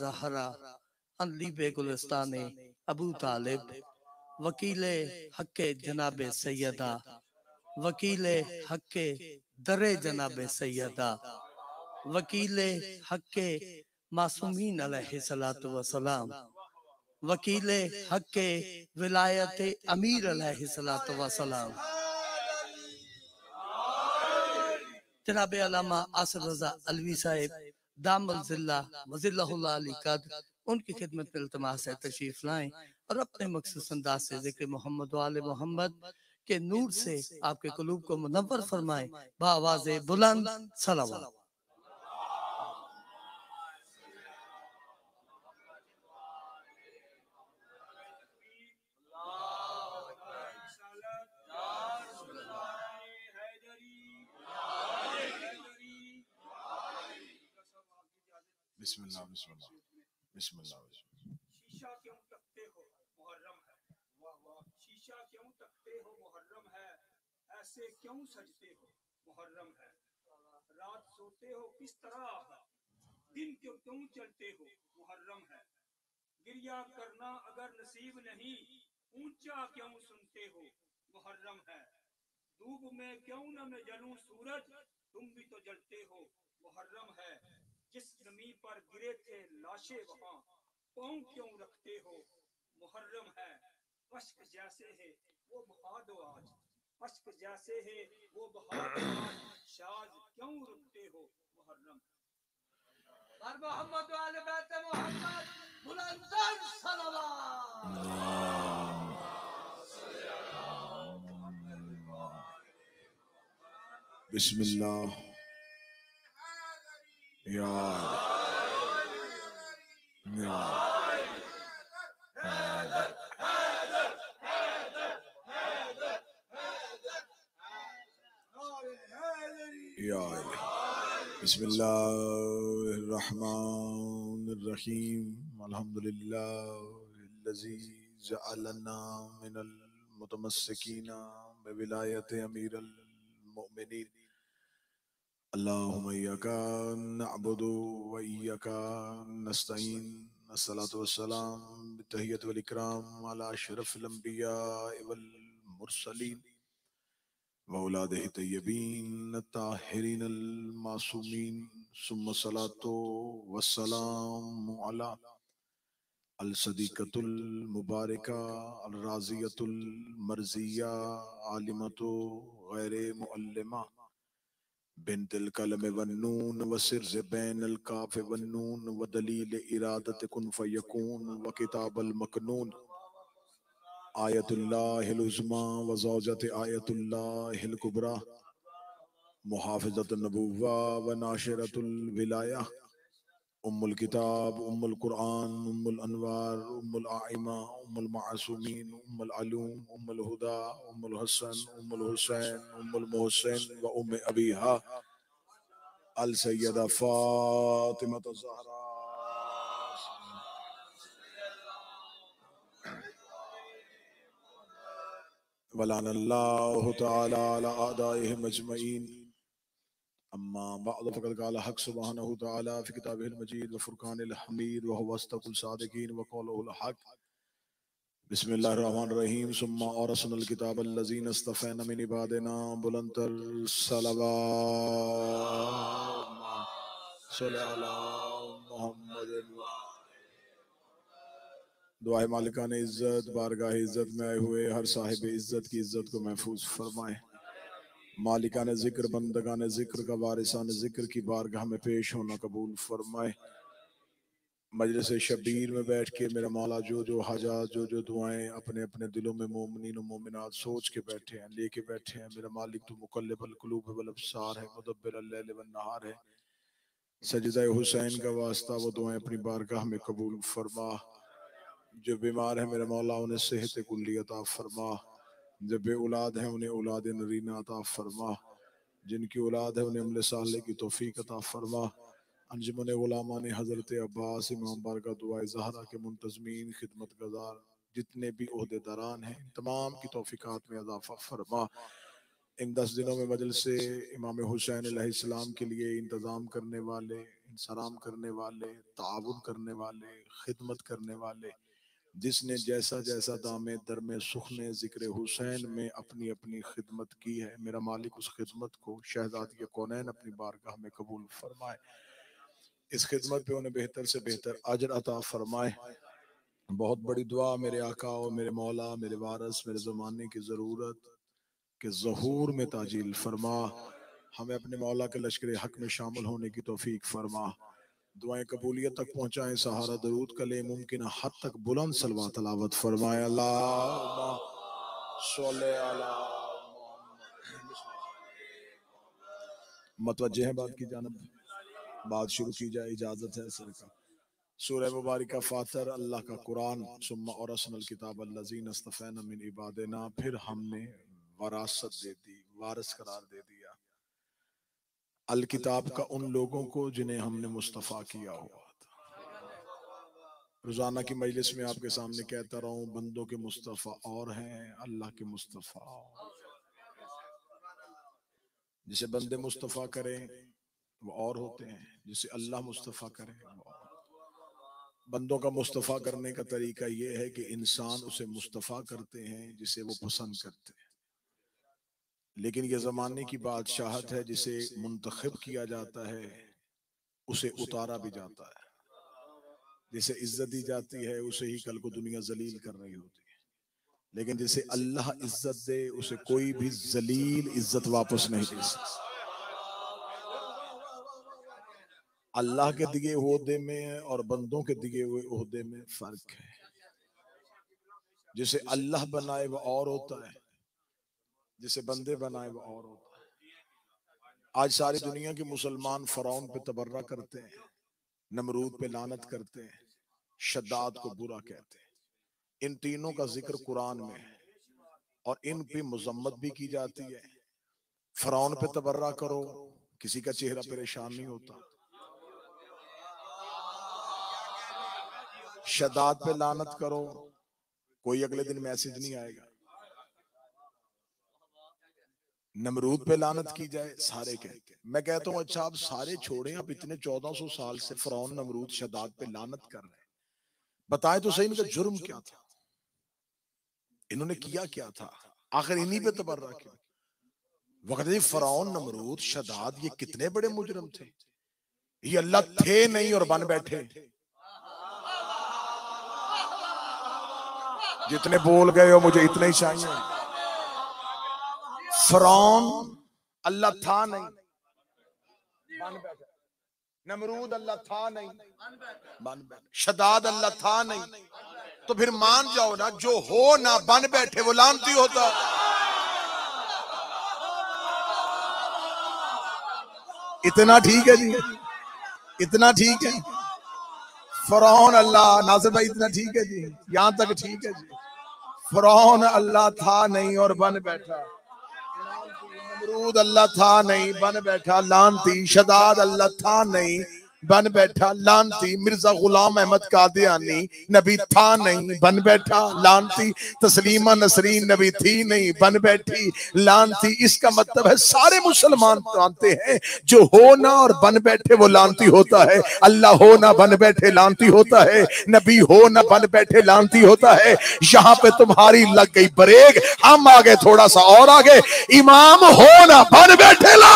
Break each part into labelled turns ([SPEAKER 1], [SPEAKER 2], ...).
[SPEAKER 1] ज़हरा अली बेगुलिस्तान अबू तालिब वकील हक जनाब सैयदा वकील हक दरे जनाब सैयदा वकील हक मासूमीन अलैहिस्सलातु वस्सलाम वकील हक विलायत अमीर अलैहिस्सलातु वस्सलाम जनाब अल्लामा आसिफ रज़ा अलवी साहिब दामल ज़िल्ला वज़िल्लहुल अली कद उनकी खिदमत में इल्तिमास है तशरीफ लाएं और अपने मखसूस अंदाज से ज़िक्र मोहम्मद वाले मोहम्मद के नूर से आपके कुलूब को मुनव्वर फरमाएं बावाज़े बुलंद सलावत।
[SPEAKER 2] बिस्मिल्लाह बिस्मिल्लाह बिस्मिल्लाह।
[SPEAKER 3] शीशा क्यों तकते हो मुहर्रम है, वाह वाह। शीशा क्यों तकते हो मुहर्रम है, ऐसे क्यों सजते हो मुहर्रम है। रात सोते हो किस तरह, दिन क्यों क्यों चलते हो मुहर्रम है। गिरिया करना अगर नसीब नहीं, ऊंचा क्यों सुनते हो मुहर्रम है। धूप में क्यों न मैं जलूं सूरज, तुम भी तो जलते हो मुहर्रम है। जिस जमीन पर गिरे थे लाशें वहां पांव क्यों रखते हो मुहर्रम है। अश्क जैसे है वो बहा दो आज, अश्क जैसे है वो बहा दो आज, शाज क्यों रुकते हो मुहर्रम। बर मोहम्मद वाले बैत मोहम्मद बुलंदर सलावत।
[SPEAKER 2] बिस्मिल्लाह या बिस्मिल्लाहिर्रहमानिर्रहीम अल्हम्दुलिल्लाहिल्लज़ी जअलना मिनल मुतमस्सिकीना बिविलायति अमीरुल मुमिनीन। अल्लाहुम्मा इय्याका नअबुदु व इय्याका नस्तईन। अस्सलातु वस्सलाम बित्तहिय्यति वल इकराम अला अशरफिल अंबिया वल मुरसलीन व औलादिहि तय्यबीन ताहिरीन अल मासूमीन सुम्मा सलातो वस्सलामु अला अल सदीक़तुल मुबारका अल राज़ियतुल मर्ज़िया आलिमतु गैरे मुअल्लिमा बिन्तिल कलम वन्नून व सिर्र बैनल काफ वन्नून व दलील इरादत कुन फयकून व किताबल मकनून आयतुल्लाहिल उज़्मा व ज़ौजत आयतुल्लाहिल कुबरा मुहाफ़िज़तुन नबुव्वा व नाशिरतुल विलाया उम्मुल किताब उम्मुल कुरान उम्मुल अनवार उम्मुल आइमा उम्मुल मासूमीन उम्मुल अलूम उम्मुल हुदा उम्मुल हसन उम्मुल हुसैन उम्मुल मोहसिन व उम्मे अबीहा अल सैयदा फातिमा ज़हरा वलानल्लाहु तआला अला आदाइहिम अजमईन। अम्मा बअद फ़क़द क़ाल हक़ सुब्हानहु तआला फ़ी किताबिहिल मजीद व फ़ुरक़ानिल हमीद व हुवा अस्दक़ुल सादिक़ीन व क़ौलुहुल हक़। बिस्मिल्लाहिर्रहमानिर्रहीम सुम्मा औरसनल किताबल्लज़ीना इस्तफ़ैना मिन इबादिना बुलंदर सलवात सल्लि अला मुहम्मदिन। दुआए मालिकान इज़्ज़त बारगाह इज़्ज़त में आए हुए हर साहिब इज़्ज़त की इज़्ज़त को महफूज फरमाए। मालिकान ज़िक्र बंदगान ज़िक्र का वारिसान ज़िक्र की बारगाह में पेश होना कबूल फरमाए। मजलिस शबीर में बैठ के मेरा मौला जो जो हाजात जो जो दुआएं अपने अपने दिलों में मोमिनीन और मोमिनात सोच के बैठे हैं लेके बैठे हैं, मेरा मालिक तो मुकल्लिबुल कुलूब वल अब्सार है, मुदब्बिरुल लैल वन नहार है। सजदा हुसैन का वास्ता वो दुआएं अपनी बारगाह में कबूल फरमा। जो बीमार है मेरा मौला उन्हें सेहत कुल्ली अता फरमा। जो बे औलाद है उन्हें औलाद नरीना अता फरमा। जिनकी औलाद है उन्हें अमल साले की तौफीक अता फरमा। अंजुमन उलमा ने हज़रत अब्बास इमाम बारगाह दुआए ज़हरा के मुंतज़मीन खिदमत गज़ार जितने भी ओहदेदारान हैं तमाम की तौफीकात में इज़ाफ़ा फरमा। इन 10 दिनों में मजलिस से इमाम हुसैन अलैहिस्सलाम के लिए इंतज़ाम करने वाले सलाम करने वाले, ताउन करने वाले, खिदमत करने वाले, जिसने जैसा जैसा दामे दर में सुखने जिक्र हुसैन में अपनी अपनी खिदमत की है, मेरा मालिक उस खिदमत को शहजादी कौनैन अपनी बारगाह में कबूल फरमाए। इस खिदमत पे उन्हें बेहतर से बेहतर अजर अता फरमाए। बहुत बड़ी दुआ मेरे आका और मेरे मौला, मेरे वारस, मेरे ज़माने की ज़रूरत के ज़हूर में ताजील फरमा। हमें अपने मौला के लश्कर हक में शामिल होने की तौफीक फरमा। दुआएं कबूलियत तक पहुँचाएं, सहारा दरूद कले मुमकिन हद तक बुलंद सलवा तलावत फरमाए। अल्लाहुम्मा सल्ले अला मतवज्जे हैं बात की जानब, बात शुरू की जाए, इजाजत है सरकार। सूरह मुबारका फातर, अल्लाह का कुरान, सुम्मा और असनल किताब अल्लज़ीना इस्तफ़ैना मिन इबादिना, फिर हमने वरासत दे दी, वारिस करार दे दिया अल किताब का उन लोगों को जिन्हें हमने मुस्तफ़ा किया हुआ था। रोजाना की मजलिस में आपके सामने कहता रहा हूँ, बंदों के मुस्तफ़ा और हैं, अल्लाह के मुस्तफ़ा। जिसे बंदे मुस्तफ़ा करें वो और होते हैं, जिसे अल्लाह मुस्तफ़ा करे वो और। बंदों का मुस्तफ़ा करने का तरीका ये है कि इंसान उसे मुस्तफ़ा करते हैं जिसे वो पसंद करते हैं, लेकिन ये ज़माने की बादशाहत है, जिसे मुंतखब किया जाता है उसे उतारा भी जाता है, जिसे इज्जत दी जाती है उसे ही कल को दुनिया जलील कर रही होती है, लेकिन जिसे अल्लाह इज्जत दे उसे कोई भी जलील इज्जत वापस नहीं दे सकता। अल्लाह के दिए ओहदे में और बंदों के दिए हुए ओहदे में फर्क है। जिसे अल्लाह बनाए वो और होता है, जिसे बंदे बनाए वो और होता है। आज सारी दुनिया के मुसलमान फरौन पे तबर्रा करते हैं, नमरूद पे लानत करते हैं, शद्दाद को बुरा कहते हैं। इन तीनों का जिक्र कुरान में है और इन पे मुजम्मत भी की जाती है। फरौन पे तबर्रा करो, किसी का चेहरा परेशान नहीं होता। शद्दाद पे लानत करो, कोई अगले दिन मैसेज नहीं आएगा। नमरूद पे लानत की जाए, सारे कहते हैं। मैं कहता हूँ अच्छा आप सारे छोड़े, आप इतने 1400 साल से फरौन, नमरूद, शद्दाद पे लानत कर रहे हैं, बताए तो सही इनका जुर्म क्या था, इन्होंने किया क्या था, आखिर इन्हीं पे तबर्रा क्यों। वक्त फरौन, नमरूद, शद्दाद ये कितने बड़े मुजरिम थे, ये अल्लाह थे नहीं और बन बैठे। जितने बोल गए हो मुझे इतने ही चाहिए। फरौन अल्लाह था नहीं, बन बैठा। नमरूद अल्लाह था नहीं, बन बैठा। शद्दाद अल्लाह था नहीं, तो फिर मान जाओ ना, जो हो ना बन बैठे वो लानती होता। इतना ठीक है जी, इतना ठीक है। फरौन अल्लाह, नासिर भाई इतना ठीक है जी, यहां तक ठीक है जी। फरौन अल्लाह था नहीं और बन बैठा। नमरूद अल्लाह था नहीं, बन बैठा लानती। शद्दाद अल्लाह था नहीं, बन बैठा लानती। मिर्जा गुलाम अहमद कादियानी नबी था नहीं, बन बैठा लानती। तस्लीमा नसरीन नबी थी नहीं, बन बैठी लानती। इसका मतलब है सारे मुसलमान मानते हैं जो हो ना और बन बैठे वो लानती होता है। अल्लाह हो ना बन बैठे लानती होता है, नबी हो ना बन बैठे लानती होता है। यहाँ पे तुम्हारी लग गई ब्रेक, हम आगे थोड़ा सा और आगे। इमाम हो ना बन बैठे ला।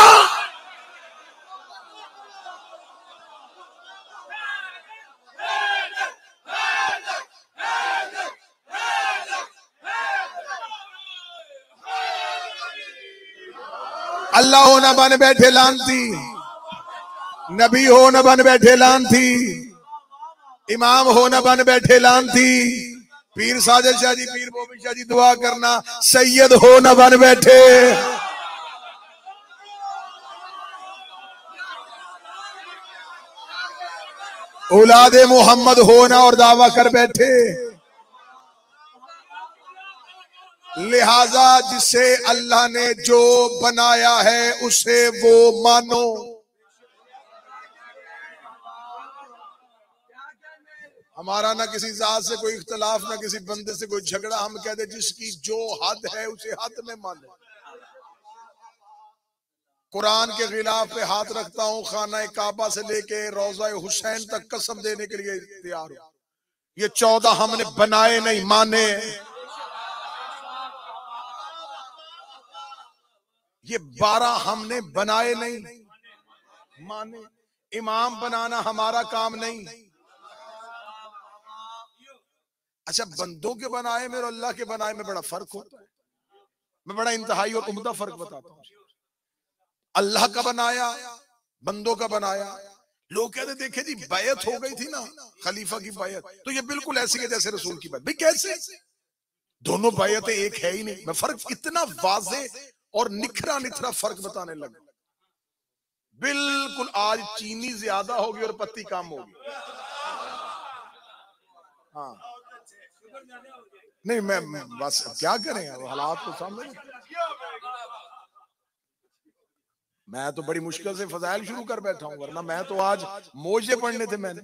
[SPEAKER 2] अल्लाह हो ना बन बैठे लानती, नबी हो ना बन बैठे लानती, इमाम हो ना बन बैठे लानती। पीर साजिद शाह जी, पीर मोमिन शाह जी दुआ करना, सैयद हो ना बन बैठे। औलादे मोहम्मद होना और दावा कर बैठे। लिहाजा जिसे अल्लाह ने जो बनाया है उसे वो मानो। हमारा ना किसी जात से कोई इख्तलाफ, ना किसी बंदे से कोई झगड़ा। हम कहते जिसकी जो हद है उसे हद में माने। कुरान के खिलाफ पे हाथ रखता हूं, खाना काबा से लेके रोजा हुसैन तक कसम देने के लिए तैयार हूं। ये 14 हमने बनाए नहीं, माने। ये 12 हमने बनाए नहीं, माने। इमाम बनाना हमारा काम नहीं। अच्छा, बंदों के बनाए में और अल्लाह के बनाए में बड़ा फर्क होता है। मैं बड़ा इंतहाई और उम्दा फर्क बताता हूँ। अल्लाह का बनाया, बंदों का बनाया। लोग कहते देखे जी बैत हो गई थी ना खलीफा की बैत, तो ये बिल्कुल ऐसी है जैसे रसूल की बैत। भाई कैसे? दोनों बैतें एक है ही नहीं। मैं फर्क इतना वाजे और निखरा निखरा फर्क बताने लगा। बिल्कुल आज चीनी ज्यादा होगी और पत्ती कम होगी। हाँ नहीं, मैं बस क्या करें, हालात तो सामने। मैं तो बड़ी मुश्किल से फजाइल शुरू कर बैठा हूं, वरना मैं तो आज मौजे पढ़ने थे मैंने।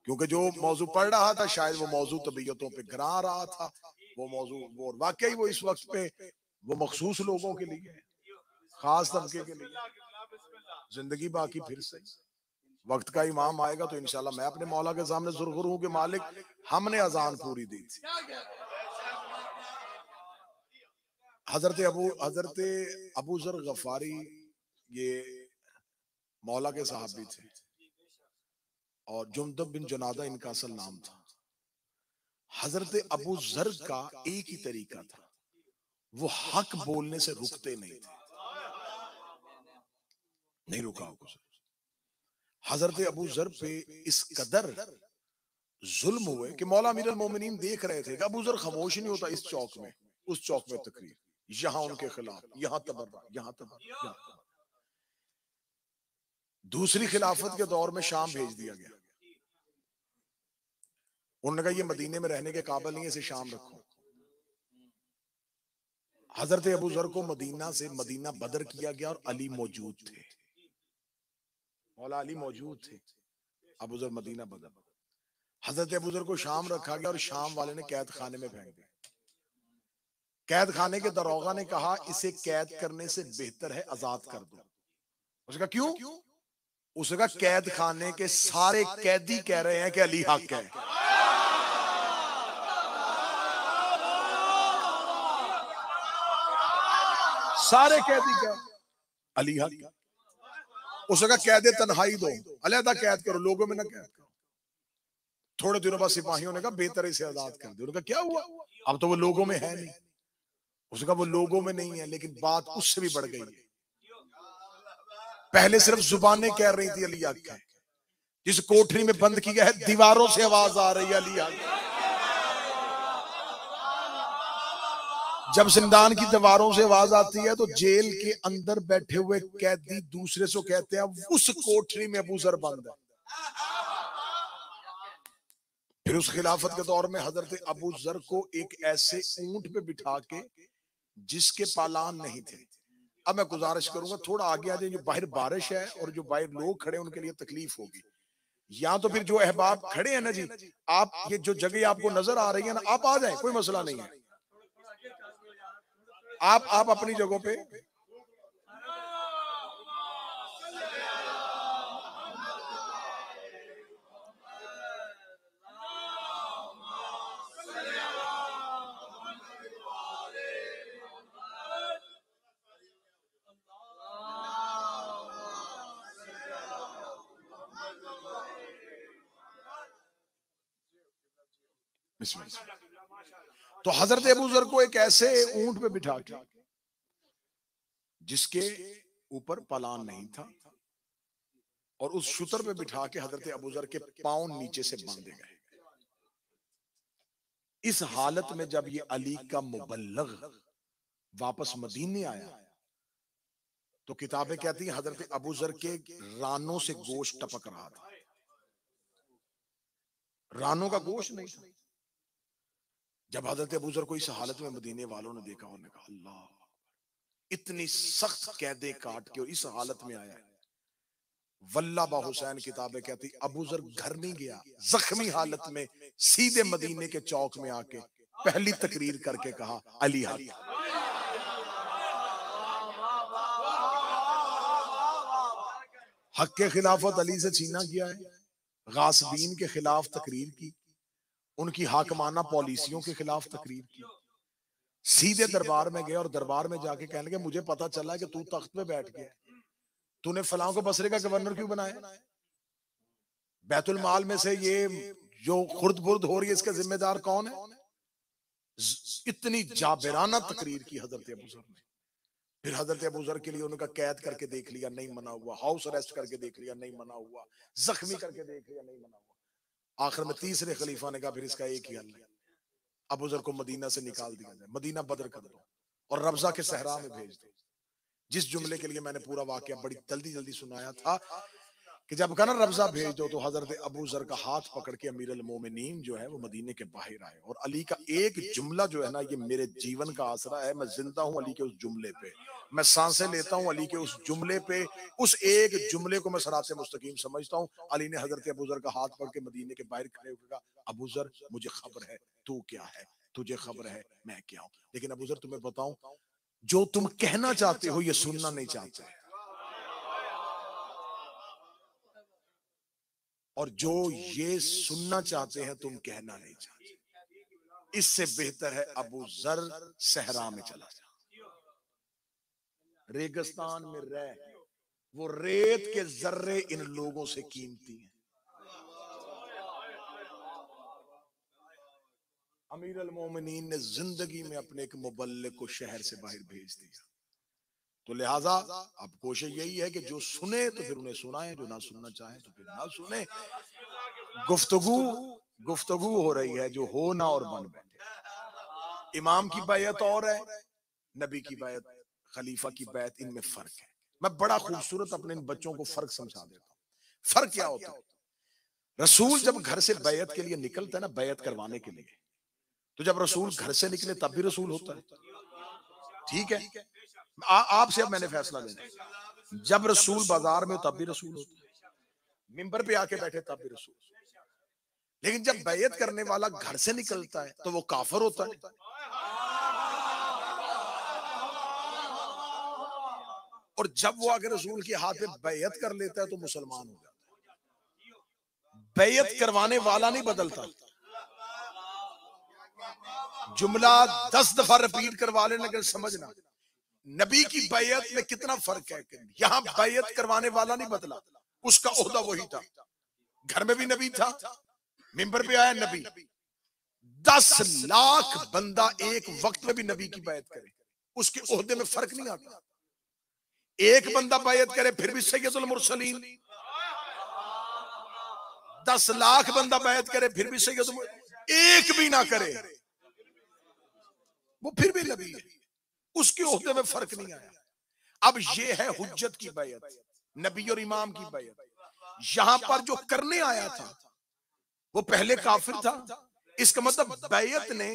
[SPEAKER 2] क्योंकि जो मौजू पढ़ रहा था शायद वो मौजू तबीयतों पे गिरा रहा था। वो मौजू वो वाकई वो इस वक्त पे वो मखसूस लोगों के लिए, खास तबके के लिए। जिंदगी बाकी फिर से वक्त का इमाम आएगा तो इंशाल्लाह मैं अपने मौला के सामने सुरखुर हूं कि मालिक हमने अजान पूरी दी थी। हजरत अबू जर गफारी ये मौला के साहबी थे और जुंदब बिन जुनादा इनका असल नाम था। हजरत अबू जर का एक ही तरीका था, वो हक बोलने से रुकते नहीं थे, नहीं रुका। हजरत अबू जर पे इस कदर जुल्म हुए कि मौला अमीर अल मोमिनीन देख रहे थे कि अबू जर खामोश नहीं होता। इस चौक में उस चौक में तकरीर, यहां उनके खिलाफ, यहां तबर्रा, यहां तबर्रा। दूसरी खिलाफत के दौर में शाम भेज दिया गया। उन्होंने कहा ये मदीने में रहने के काबिल नहीं है, इसे शाम रखो। हजरत अबू जर को मदीना से मदीना बदर किया गया और अली मौजूद थे, मौला अली मौजूद थे, अबू जर मदीना बदर। हजरत अबू जर को शाम रखा गया और शाम वाले ने कैद खाने में फेंक दिया। कैद खाने के दरोगा ने कहा इसे कैद करने से बेहतर है आजाद कर दो। उसका क्यों? उसका कैद खाने के सारे कैदी कह रहे हैं कि अली हक है। सारे कैदी कह अली हक। उसका कैद तन्हाई दो, अलहदा कैद करो, लोगों में ना कैद करो। थोड़े दिनों बाद सिपाहियों ने कहा बेहतर इसे आजाद कर दो। उनका क्या हुआ? अब तो वो लोगों में है नहीं। उसका वो लोगों में नहीं है, लेकिन बात उससे भी बढ़ गई है। पहले सिर्फ जुबानें कह रही थी अली हक है, जिस कोठरी में बंद किया है दीवारों से आवाज आ रही है अली हक। जब जिंदान की दीवारों से आवाज आती है तो जेल के अंदर बैठे हुए कैदी दूसरे से कहते हैं उस कोठरी में अबू जर बंद है। फिर उस खिलाफत के दौर में हजरत अबू जर को एक ऐसे ऊंट पे बिठा के जिसके पालान नहीं थे। अब मैं गुजारिश करूंगा थोड़ा आगे आ जाए, जो बाहर बारिश है और जो बाहर लोग खड़े हैं उनके लिए तकलीफ होगी। या तो फिर जो अहबाब खड़े हैं ना जी, आप ये जो जगह आपको नजर आ रही है ना, आप आ जाए, कोई मसला नहीं है। आप अपनी जगहों पे तो हजरत अबू जर को एक ऐसे ऊंट पे बिठा के जिसके ऊपर पलान नहीं था और उस शुतर पे बिठा के हजरत अबू जर के पांव नीचे से बांधे गए। इस हालत में जब ये अली का मुबल्लग वापस मदीने आया तो किताबें कहती हैं हजरत अबू जर के रानों से गोश्त टपक रहा था। रानों का गोश्त नहीं था। जब हजरत अबू जर को इस हालत में मदीने वालों ने देखा, उन्होंने कहा अल्लाह, इतनी सख्त कैदे काट के और इस हालत में आया है। वल्लाह बा हुसैन किताबें कहती अबू जर घर नहीं गया, जख्मी हालत में सीधे मदीने के चौक में आके पहली तकरीर करके कहा अली हक। हक के खिलाफत अली से छीना किया है, गासबीन के खिलाफ तकरीर की, उनकी हाकमाना पॉलिसियों के खिलाफ तकरीर की। सीधे दरबार में गए और दरबार में जाके कहने लगे मुझे पता चला कि तू तख्त पे बैठ गया, तूने फलां को बसरे का गवर्नर क्यों बनाया? बैतुल माल में से ये जो खुर्द बुर्द हो रही है इसका जिम्मेदार कौन है? इतनी जाबिराना तकरीर की हजरत अबू ज़र ने। फिर हजरत अबू ज़र के लिए उनका कैद करके देख लिया, नहीं मना हुआ, हाउस अरेस्ट करके देख लिया, नहीं मना हुआ, जख्मी करके देख लिया, नहीं मना हुआ। आखिर में तीसरे खलीफा ने कहा फिर इसका एक ही हल है, अबू ज़र को मदीना से निकाल दिया जाए, मदीना बदर कर दो और रब्जा के सहरा में भेज दो। जिस जुमले के लिए मैंने पूरा वाकया बड़ी जल्दी जल्दी सुनाया था कि जब कहा ना रब्जा भेज दो, तो हजरत अबू ज़र का हाथ पकड़ के अमीरुल मोमिनीन जो है वो मदीने के बाहर आए। और अली का एक जुमला जो है ना, ये मेरे जीवन का आसरा है। मैं जिंदा हूं अली के उस जुमले पे, मैं सांसें लेता हूं अली के उस जुमले पे। उस एक जुमले को मैं सराते मुस्तकीम समझता हूं। अली ने हजरत अबू ज़र का हाथ पकड़ के मदीने के बाहर खड़े होकर कहा, अबू ज़र मुझे खबर है तू क्या है, तुझे खबर है मैं क्या हूं, लेकिन अबू ज़र तुम्हें बताऊं, जो तुम कहना चाहते हो ये सुनना नहीं चाहते, और जो ये सुनना चाहते हैं तुम कहना नहीं चाहते। इससे बेहतर है अबू ज़र सहरा में चला जा, रेगिस्तान में रह, वो रेत के जर्रे इन लोगों से कीमती हैं। अमीर अल मोमिनीन ने जिंदगी में अपने एक मुबल्लिग को शहर से बाहर भेज दिया। तो लिहाजा अब कोशिश यही है कि जो सुने तो फिर उन्हें सुनाए, जो ना सुनना चाहे तो फिर ना सुने। गुफ्तगू हो रही है जो हो ना और बन बैठे। इमाम की बैत और है, नबी की बैत, खलीफा की बैत, इनमें फर्क है। मैं बड़ा खूबसूरत अपने इन बच्चों को फर्क समझा देता हूँ। फर्क क्या होता है? रसूल जब घर से बैत के लिए निकलता है ना, बैत करवाने के लिए, तो जब रसूल घर से निकले तब भी रसूल होता है, ठीक है। आपसे अब मैंने फैसला लेना, जब रसूल बाजार में तब भी रसूल होता है, मिंबर पे आके बैठे तब भी रसूल। लेकिन जब बैत करने वाला घर से निकलता है तो वो काफिर होता है। और जब वो आगे रसूल के हाथ में बैत कर लेता है तो मुसलमान हो जाता है। बैत करवाने वाला नहीं बदलता। जुमला 10 दफा रिपीट करवा लेना, अगर समझना नबी की बैत में कितना फर्क है। यहां बैत करवाने वाला नहीं बदला, उसका ओहदा वही था। घर में भी नबी था, मिंबर पे आया नबी। 10 लाख बंदा एक वक्त में भी नबी की बैत करे, उसके ओहदे में फर्क नहीं आता। एक बंदा बैत करे फिर भी सैयदुल मुरसलीन, 10 लाख बंदा बैत करे फिर भी सैयदुल, एक भी ना करे वो फिर भी नबी है, उसके ओहदे में फर्क नहीं आया। अब ये है हुज्जत की बैत, नबी और इमाम की बैत। यहां पर जो करने आया था वो पहले काफिर था, इसका मतलब बैत ने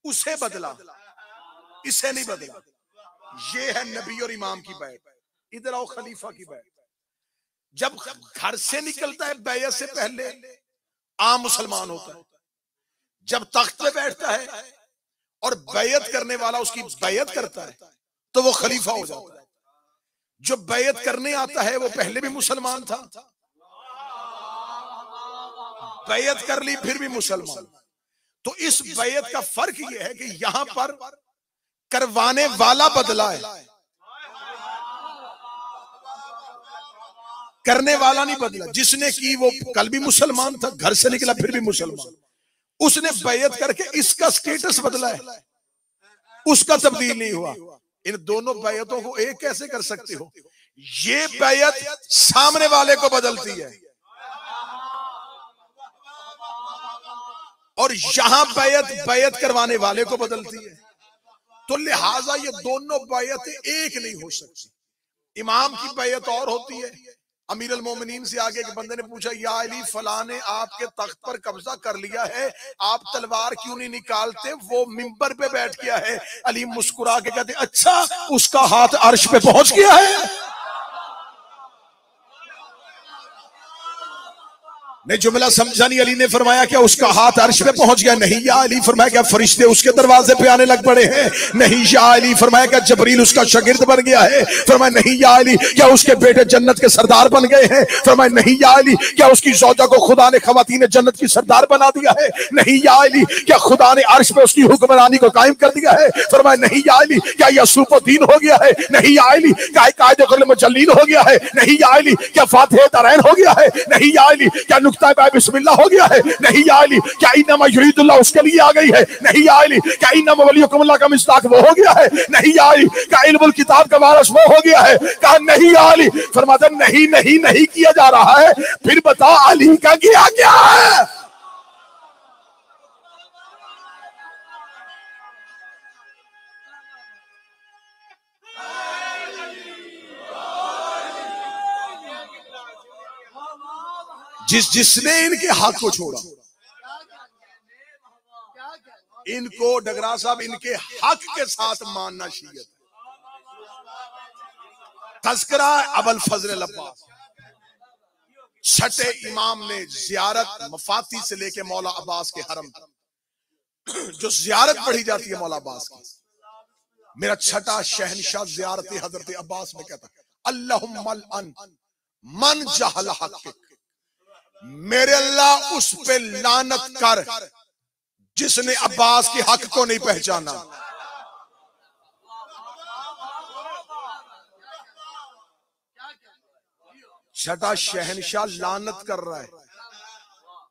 [SPEAKER 2] उसे बदला, इसे नहीं बदला। ये है नबी और इमाम की बैत। इधर आओ, खलीफा की बैत। जब घर से निकलता है बैत से पहले आम मुसलमान होता है। जब तख्त पे बैठता है और बैत करने वाला उसकी बैत करता है तो वो खलीफा हो जाता है। जो बैत करने आता है वो पहले भी मुसलमान था, बैत कर ली फिर भी मुसलमान। तो इस बैत का फर्क ये है कि यहां पर करवाने वाला बदला है, करने वाला नहीं बदला। जिसने की वो कल भी मुसलमान था, घर से निकला फिर भी मुसलमान, उसने बैत करके इसका स्टेटस बदला है, उसका तब्दील नहीं हुआ। इन दोनों बैतों को एक कैसे कर सकते हो? ये बैत सामने वाले को बदलती है और यहां बैत करवाने वाले को बदलती है। तो लिहाजा ये दोनों बैतें एक नहीं हो सकती। इमाम की बैत और होती है। अमीर अल मोमिनीन से आगे एक बंदे ने पूछा, या अली फलां ने आपके तख्त पर कब्जा कर लिया है, आप तलवार क्यों नहीं निकालते? वो मिंबर पे बैठ गया है। अली मुस्कुरा के कहते, अच्छा उसका हाथ अर्श पे पहुंच गया है। ने जुमला समझा नहीं। अली ने फरमाया क्या उसका हाथ अर्श पे पहुंच गया? नहीं या अली। फरमाया क्या फरिश्ते उसके दरवाजे पे आने लग पड़े हैं? नहीं या अली। फरमाया क्या जबरील उसका शागिर्द बन गया है? फरमाया नहीं या अली। क्या उसके बेटे जन्नत के सरदार बन गए हैं? फरमाया नहीं या अली। क्या उसकी ज़ौजा को खुदा ने ख़वातीन जन्नत की सरदार बना दिया है? नहीं या अली। क्या खुदा ने अर्श पे उसकी हुक्मरानी को कायम कर दिया है? फरमाया नहीं या अली। क्या यसूफुद्दीन हो गया है? नहीं या अली। क्या कायदे कुल मुजल्लीन हो गया है? नहीं या अली। क्या फातिह दरैन हो गया है? नहीं या अली। क्या बिस्मिल्लाह हो गया है? नहीं या अली। क्या इन्नमा युरीदुल्लाह उसके लिए आ गई है? नहीं या अली। क्या इन्नमा वलियुकुमुल्लाह का मिस्ताक वो हो गया है? नहीं या अली। क्या इल्मुल किताब का वारिस वो हो गया है? कहा नहीं या अली। फरमाते नहीं नहीं नहीं किया जा रहा है। फिर बता अली का किया क्या है? जिसने इनके हक को छोड़ा, इनको डगरा साहब इनके हक के साथ मानना शीयत। तज़किरा अबुल फजल अब्बास, छठे इमाम ने जियारत मफाती से लेके मौला अब्बास के हरम तक जो जियारत पढ़ी जाती है मौला अब्बास की, मेरा छठा शहनशाह जियारत हजरत अब्बास में कहता अल्लाहुम्मल अन मन जहल हक़, मेरे अल्लाह उस पे लानत कर जिसने अब्बास के हक को नहीं पहचाना। छठा शहनशाह लानत कर रहा है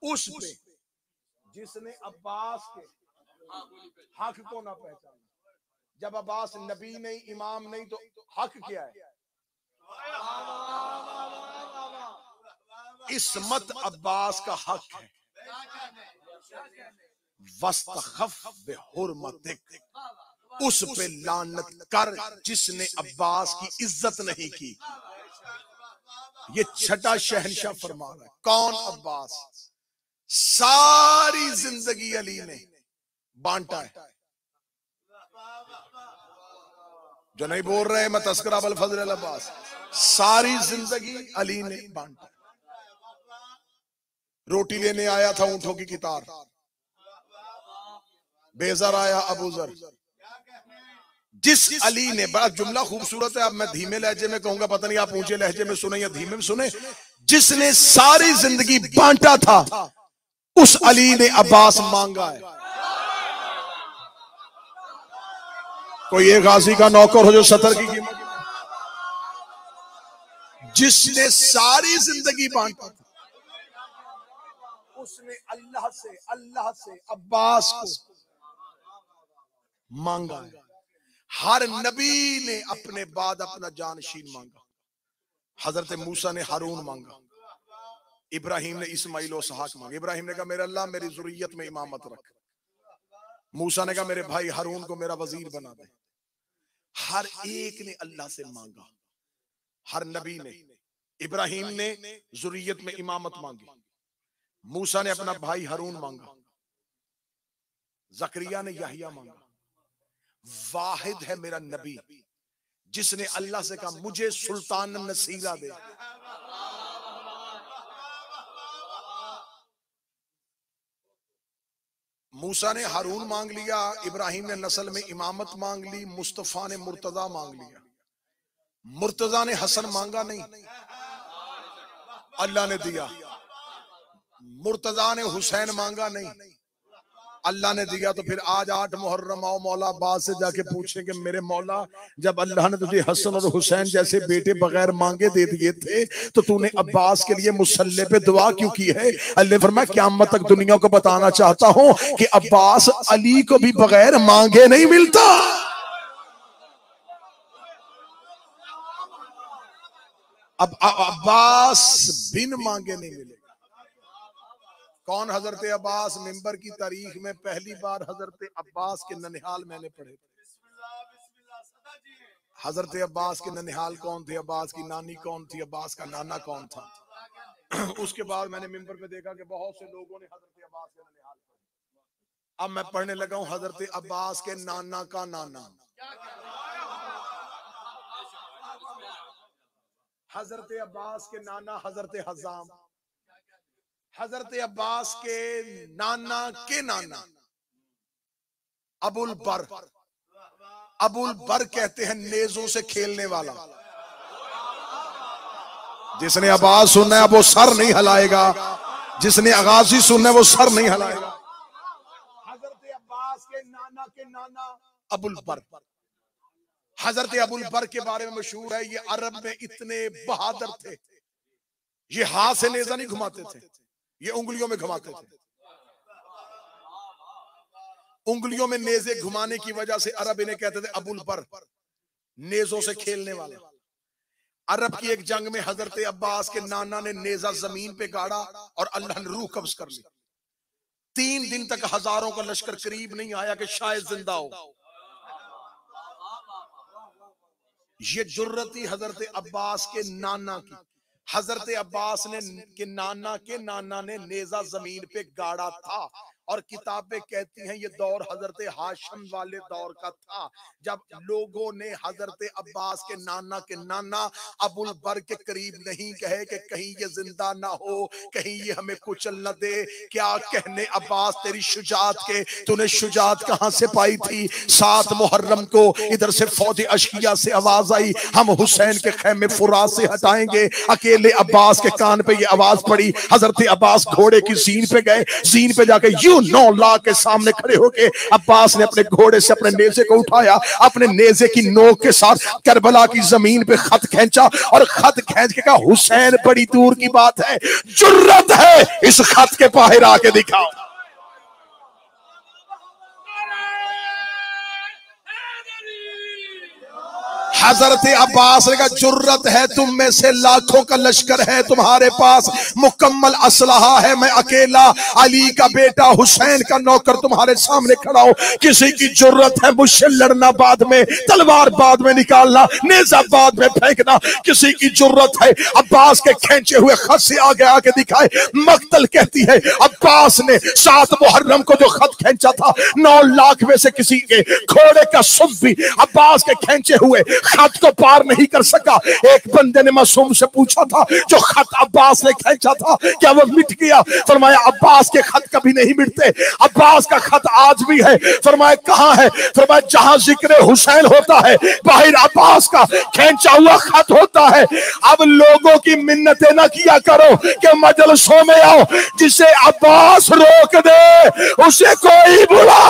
[SPEAKER 2] उस पे जिसने अब्बास के हक को ना पहचाना। जब अब्बास नबी नहीं, इमाम नहीं, तो हक क्या है? इस्मत अब्बास का हक है। वस्तखफ बिहुर्मतिक, उस पे लानत कर जिसने अब्बास की इज्जत नहीं की। ये छठा शहनशाह फरमा रहा है। कौन? अब्बास। सारी जिंदगी अली ने बांटा है। जो नहीं बोल रहे मैं तज़किरा अबुल फजल अब्बास, सारी जिंदगी अली ने बांटा। रोटी लेने आया था ऊंटों की कितार, बेज़र आया अबू ज़र। जिस अली ने, बड़ा जुमला खूबसूरत है, अब मैं धीमे लहजे में कहूंगा, पता नहीं आप ऊंचे लहजे में सुने या धीमे में सुने। जिसने सारी जिंदगी बांटा था उस अली ने अब्बास मांगा है। कोई एक गाजी का नौकर हो जो 70 की कीमत, जिसने सारी जिंदगी बांटा था उसने अल्लाह से अब्बास को मांगा है। हर नबी ने अपने बाद अपना जानशीन मांगा। हजरत मूसा ने हारून मांगा, इब्राहिम ने इस्माइल और इसहाक मांगा। इब्राहिम ने कहा मेरे अल्लाह मेरी ज़ुर्रियत में इमामत रख। मूसा ने कहा मेरे भाई हारून को मेरा वजीर बना दे। हर एक ने अल्लाह से मांगा, हर नबी ने। इब्राहिम ने ज़ुर्रियत में इमामत मांगी, मूसा ने अपना भाई हारून मांगा, ज़करिया ने यहया मांगा। वाहिद है मेरा नबी जिसने अल्लाह से कहा मुझे सुल्तान नसीरा दे। मूसा ने हारून मांग लिया, इब्राहिम ने नस्ल में इमामत मांग ली, मुस्तफा ने मुर्तजा मांग लिया। मुर्तजा ने हसन मांगा नहीं, अल्लाह ने दिया। मुर्तजा ने हुसैन मांगा नहीं, अल्लाह ने दिया। तो फिर आज 8 मुहर्रम आओ मौला अब्बास से जाके पूछे कि मेरे मौला जब अल्लाह ने तुझे हसन और हुसैन जैसे बेटे बगैर मांगे दे दिए थे तो तूने अब्बास के लिए मुसल्ले पे दुआ क्यों की है? अल्लाह ने फरमाया क़यामत तक दुनिया को बताना चाहता हूं कि अब्बास अली को भी बगैर मांगे नहीं मिलता। अब अब्बास बिन मांगे नहीं मिले। कौन? हजरत अब्बास। मिंबर की तारीख में पहली बार हजरत अब्बास के ननिहाल मैंने पढ़े थे। हजरत अब्बास के ननिहाल कौन थे, अब्बास की नानी कौन थी, अब्बास का नाना कौन था। उसके बाद मैंने मिंबर पे देखा कि बहुत से लोगों ने हजरत अब्बास के ननिहाल पढ़े। अब मैं पढ़ने लगा हूं हजरत अब्बास के नाना का नाना, हजरत अब्बास के नाना हजरत हज़ाम, हजरत अब्बास के नाना के नाना अबुल बर, अबुल बर कहते हैं नेजों से खेलने वाला। जिसने आवाज सुनना है वो सर नहीं हिलाएगा, जिसने आगाजी सुनना है वो सर नहीं हिलाएगा। हजरत अब्बास के नाना अबुल बर, हजरत अबुल बर के बारे में मशहूर है, ये अरब में इतने बहादुर थे, ये हाथ से नेजा नहीं घुमाते थे, ये उंगलियों में घुमाते थे। उंगलियों में नेजे घुमाने की वजह से अरब इन्हें कहते थे अबुल बर, नेजों से खेलने वाले। अरब की एक जंग में हजरत अब्बास के नाना ने नेजा जमीन पे गाड़ा और अल्लाह ने रूह कब्ज कर ली। 3 दिन तक हजारों का लश्कर करीब नहीं आया कि शायद जिंदा हो। ये जुर्रती हजरत अब्बास के नाना की। हजरत अब्बास ने के नाना ने नेजा जमीन पे गाड़ा था और किताबें कहती हैं ये दौर हजरत हाशिम वाले दौर का था, जब लोगों ने हजरत अब्बास के नाना अबुल बर के करीब नहीं कहे कि कहीं ये जिंदा ना हो, कहीं ये हमें कुचल न दे। क्या कहने अब्बास तेरी शुजात के, तूने शुजात कहां से पाई थी? 7 मुहर्रम को इधर से फौज अशिया से आवाज आई, हम हुसैन के खैमे फुरात से हटाएंगे। अकेले अब्बास के कान पे ये आवाज पड़ी। हजरत अब्बास घोड़े की जीन पे गए, जीन पे जाके 9 लाख के सामने खड़े होके अब्बास ने अपने घोड़े से अपने नेजे को उठाया, अपने नेजे की नोक के साथ करबला की जमीन पे खत खींचा और खत खींच के कहा हुसैन बड़ी दूर की बात है, जुर्रत है इस खत के बाहर आके दिखाओ। हजरत अब्बास ने कहा जुर्रत है, तुम में से लाखों का लश्कर है, तुम्हारे पास मुकम्मल असलहा है, मैं अकेला अली का बेटा हुसैन का नौकर तुम्हारे सामने खड़ा हूं। किसी की जुर्रत है मुझसे लड़ना, बाद में तलवार बाद में निकालना, नेजा बाद में फेंकना। किसी की जुर्रत है अब्बास के खींचे हुए खत से आगे आके दिखाए। मक्तल कहती है अब्बास ने 7 मुहर्रम को जो खत खींचा था, 9 लाख में से किसी के घोड़े का सुफ भी अब्बास के खींचे हुए खत को पार नहीं कर सका। एक बंदे ने मासूम से पूछा था जो खत अब्बास ने खींचा था क्या वो मिट गया? फरमाया अब्बास के खत कभी नहीं मिटते, अब्बास का खत आज भी है। फरमाया कहां है? फरमाया जहां जिक्र हुसैन होता है बाहर अब्बास का खींचा हुआ खत होता है। अब लोगों की मिन्नतें ना किया करो कि मजलिसों में आओ, जिसे अब्बास रोक दे उसे कोई बुला।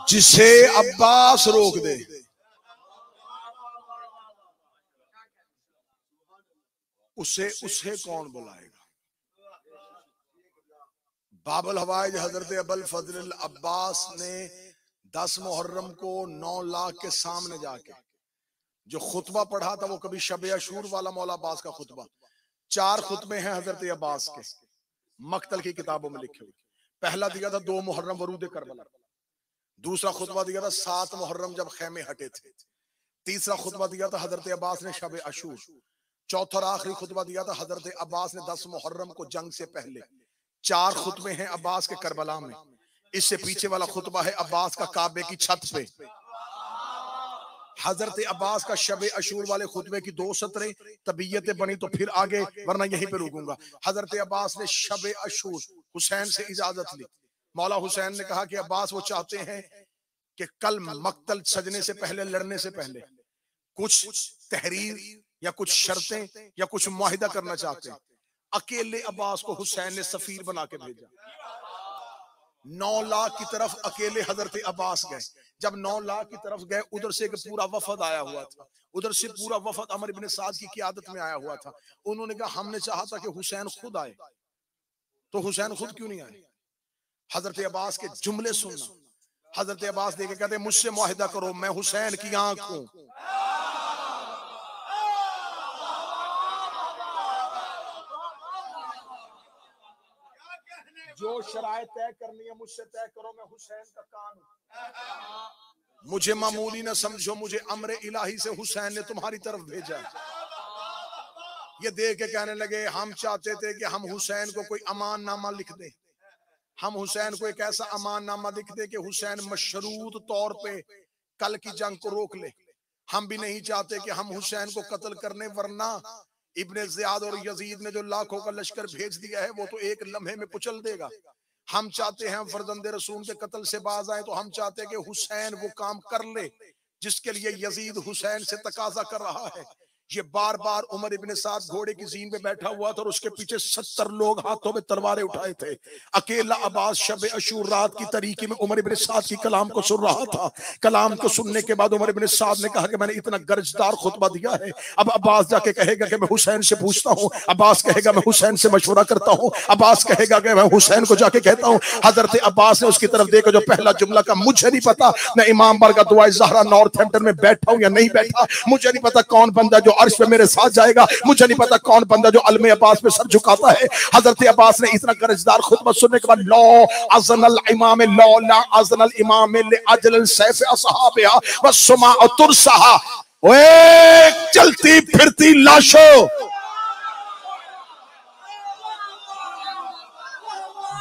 [SPEAKER 2] जिसे अब्बास रोक दे उसे कौन बुलाएगा? बाबुल हवाइज हजरत अबुल फजल अब्बास ने 10 मुहर्रम को 9 लाख के सामने जाके जो खुतबा पढ़ा था वो कभी शब अशूर वाला मौला अब्बास का खुतबा। 4 खुतबे हैं हजरत अब्बास के, मक्तल की किताबों में लिखे हुए। पहला दिया था 2 मुहर्रम वरूद करबला, दूसरा खुतबा दिया था 7 मुहर्रम जब खैमे हटे थे, तीसरा खुतबा दिया था हजरत अब्बास ने शब अशूर, चौथा और आखिरी खुतबा दिया था हजरत अब्बास ने 10 मुहर्रम को जंग से पहले। 4 खुतबे हैं अब्बास के करबला में। इससे पीछे वाला खुतबा है अब्बास का काबे की छत पे। हजरत अब्बास का शब अशूर वाले खुतबे की 2 सतरें, तबीयतें बनी तो फिर आगे, वरना यहीं पे रुकूंगा। हजरत अब्बास ने शब अशूर हुसैन से इजाजत ली। मौला हुसैन ने कहा कि अब्बास वो चाहते हैं कि कल मक्तल सजने से पहले, लड़ने से पहले कुछ तहरीर या कुछ शर्तें या कुछ मुआहिदा करना चाहते हैं। अकेले अब्बास को हुसैन ने सफीर बना के भेजा। 9 लाख की तरफ अकेले हजरत अब्बास गए। जब 9 लाख की तरफ गए, उधर से एक पूरा वफद आया हुआ था, उधर से पूरा वफद अमर इब्ने साद की क़ियादत में आया हुआ था। उन्होंने कहा हमने चाहा था कि हुसैन खुद आए, तो हुसैन खुद क्यों नहीं आए? हजरत अब्बास के जुमले सुनना। हजरत अब्बास देखे कहते मुझसे मुआहिदा करो, मैं हुसैन की आंख हूं। जो शराइत तय करनी है मुझसे तय करो, मैं हुसैन का कान हूं। मुझे मामूली ना समझो, मुझे अम्र इलाही से हुसैन ने तुम्हारी तरफ भेजा। ये देख के कहने लगे हम चाहते थे कि हम हुसैन को कोई अमान नामा लिख दे, हम हुसैन को एक ऐसा अमान नामा लिख दे कि हुसैन मशरूत तौर पे कल की जंग को रोक ले। हम भी नहीं चाहते कि हम हुसैन को कत्ल करने, वरना इब्ने ज़ियाद और यजीद ने जो लाखों का लश्कर भेज दिया है वो तो एक लम्हे में कुचल देगा। हम चाहते हैं फर्जंदे रसूल के कत्ल से बाज आए, तो हम चाहते हैं कि हुसैन वो काम कर ले जिसके लिए यजीद हुसैन से तकाजा कर रहा है। ये बार बार उमर इब्ने साद घोड़े की जीन पे बैठा हुआ था और उसके पीछे 70 लोग हाथों में तलवारें उठाए थे। अकेला अब्बास शब अशूर रात की तरीके में उमर इब्ने साद की कलाम को सुन रहा था। कलाम को सुनने के बाद उमर इब्ने साद ने कहा कि मैंने इतना गर्जदार खुतबा दिया है, अब अब्बास जाके कहेगा कि मैं हुसैन से पूछता हूँ, अब्बास कहेगा मैं हुसैन से मशवरा करता हूँ, अब्बास कहेगा कि मैं हुसैन को जाके कहता हूँ। हजरत अब्बास ने उसकी तरफ देखा, जो पहला जुमला का मुझे नहीं पता मैं इमाम बारगाह दुआए ज़हरा नॉर्थहैम्पटन में बैठा हूँ या नहीं बैठा, मुझे नहीं पता कौन बंदा जो अर्श पे मेरे साथ जाएगा, मुझे नहीं पता कौन बंदा जो अलमे अब्बास पे सर झुकाता है। हजरत अब्बास ने इतना गर्जदार खुतबा सुनने के बाद लो अज़नल इमाम लो ला अज़नल इमाम ले अजल सैफ असहाबिया व सुमा तुरसहा, ओए चलती फिरती लाशों,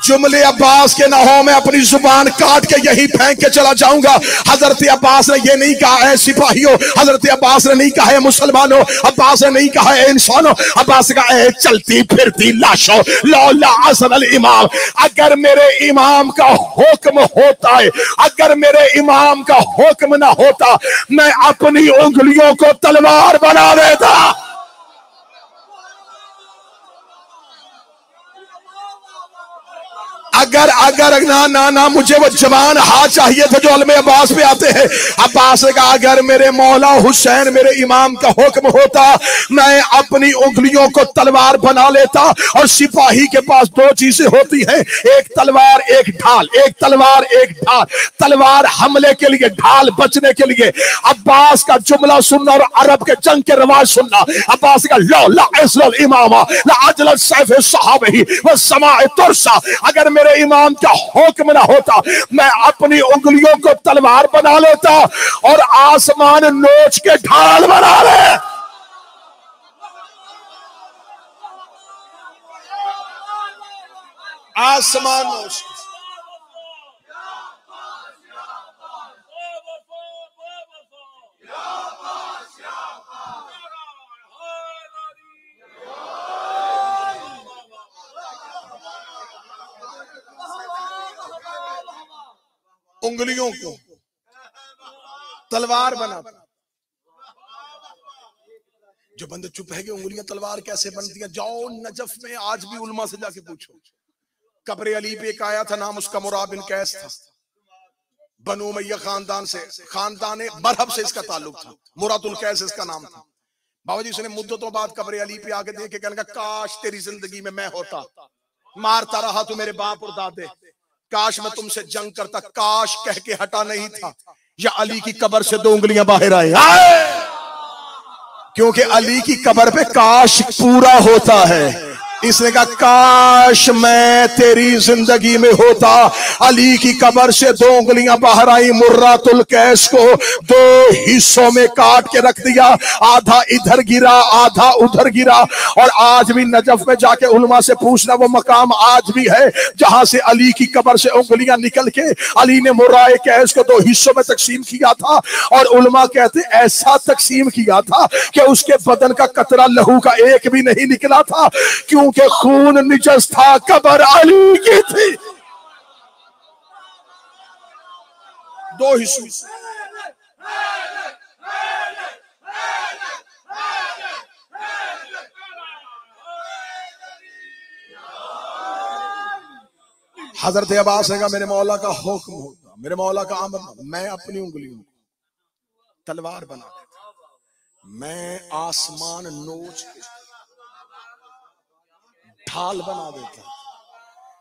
[SPEAKER 2] जुमले अब्बास के ना हो मैं अपनी जुबान काट के यही फेंक के चला जाऊंगा। हजरत अब्बास ने ये नहीं कहा है सिपाहियों, हजरत अब्बास ने नहीं कहा है मुसलमानों, अब्बास ने नहीं कहा है इंसानों, अब्बास ने कहा है चलती फिरती लाशों लौला अज़नल इमाम। अगर मेरे इमाम का हुक्म होता है, अगर मेरे इमाम का हुक्म ना होता मैं अपनी उंगलियों को तलवार बना देता। अगर अगर ना ना ना मुझे वो जवान हाथ चाहिए थे जो अलमे अब्बास पे आते हैं। अब्बास ने कहा अगर मेरे मौला हुसैन मेरे इमाम का हुक्म होता मैं अपनी उंगलियों को तलवार बना लेता। और सिपाही के पास दो चीजें होती हैं, एक तलवार एक ढाल, एक तलवार एक ढाल, तलवार हमले के लिए, ढाल बचने के लिए। अब्बास का जुमला सुनना और अरब के जंग के रवाज सुनना। अब्बास का लो ला अज़ल इमामा ला अजल सैफ सहाबही व समाए तुरसा, अगर मेरे इमाम का हुक्म ना होता मैं अपनी उंगलियों को तलवार बना लेता और आसमान नोच के ढाल बना ले। आसमान नोच। उंगलियों को तलवार बना। जो बंदे चुप है कि उंगलियां तलवार कैसे बनती हैं, जाओ नजफ में आज भी उलमा से जाके पूछो। कब्र अली पे एक आया था, नाम उसका मुराद बिन कैस था, बनु उमैया खानदान से, खानदान मरहब से इसका ताल्लुक था, मुरादुल कैस इसका नाम था। बाबा जी उसने मुद्दतों बाद कब्र अली पे आके देखे, कहने का काश तेरी जिंदगी में मैं होता, मारता रहा तू मेरे बाप और दादे, काश मैं तुमसे जंग करता, काश कह के हटा नहीं था या अली की कब्र से दो उंगलियां बाहर आए। क्योंकि अली की कब्र पे काश पूरा होता है। इसने कहा काश मैं तेरी जिंदगी में होता। अली की कब्र से दो उंगलियां बाहर आई, मुर्रातुल कैस को दो हिस्सों में काट के रख दिया, आधा इधर गिरा आधा उधर गिरा। और आज भी नजफ में जाके उलमा से पूछना, वो मकाम आज भी है जहां से अली की कब्र से उंगलियां निकल के अली ने मुर्राए कैस को दो हिस्सों में तकसीम किया था। और उलमा कहते ऐसा तकसीम किया था कि उसके बदन का कतरा लहू का एक भी नहीं निकला था, क्यों के खून निजस था, कब्र अली की थी। दो हिस्सों। हजरत अब्बास ने कहा मेरे मौला का हुक्म होता, मेरे मौला का अमर, मैं अपनी उंगलियों को तलवार बना देता, मैं आसमान नोच के ढाल बना देता।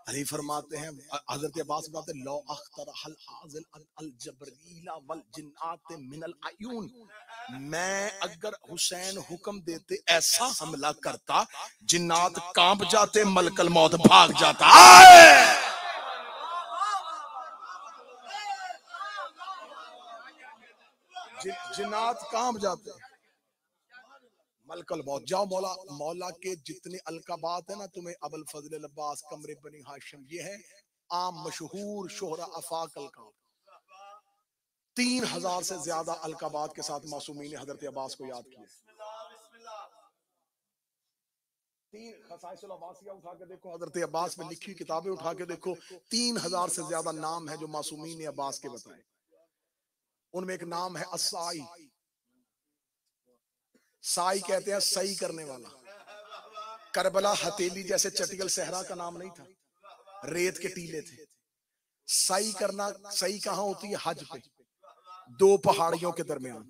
[SPEAKER 2] अली फरमाते हैं, हजरत अब्बास फरमाते हैं, लो अख्तर हल आज़िल अल जबरीला वल जिन्नात मिनल अयून, मैं अगर हुसैन हुक्म देते ऐसा हमला करता जिन्नात कांप जाते, मलकल मौत भाग जाता। जिन्नात कांप जाते हैं। मलकल मौत। जाओ मौला मौला के जितने अलकाबात है ना, तुम्हें अबुल फजल अब्बास कमरे बनी हाशिम, ये है आम मशहूर शोहरा अफाक अलकाब। 3000 से ज्यादा अलकाबात के साथ मासूमीन ने हजरत अब्बास को याद किया। 3 खसाइसुल अब्बासिया उठा के देखो, हजरत अब्बास में लिखी किताबें उठा के देखो, 3000 से ज्यादा नाम है जो मासूमीन ने अब्बास के बताए। उनमें एक नाम है असाई। साई कहते हैं सही करने वाला। करबला हथेली जैसे चटियल सहरा का नाम नहीं था, रेत के टीले थे। सही करना, सही कहां होती है? हज पे, 2 पहाड़ियों के दरमियान।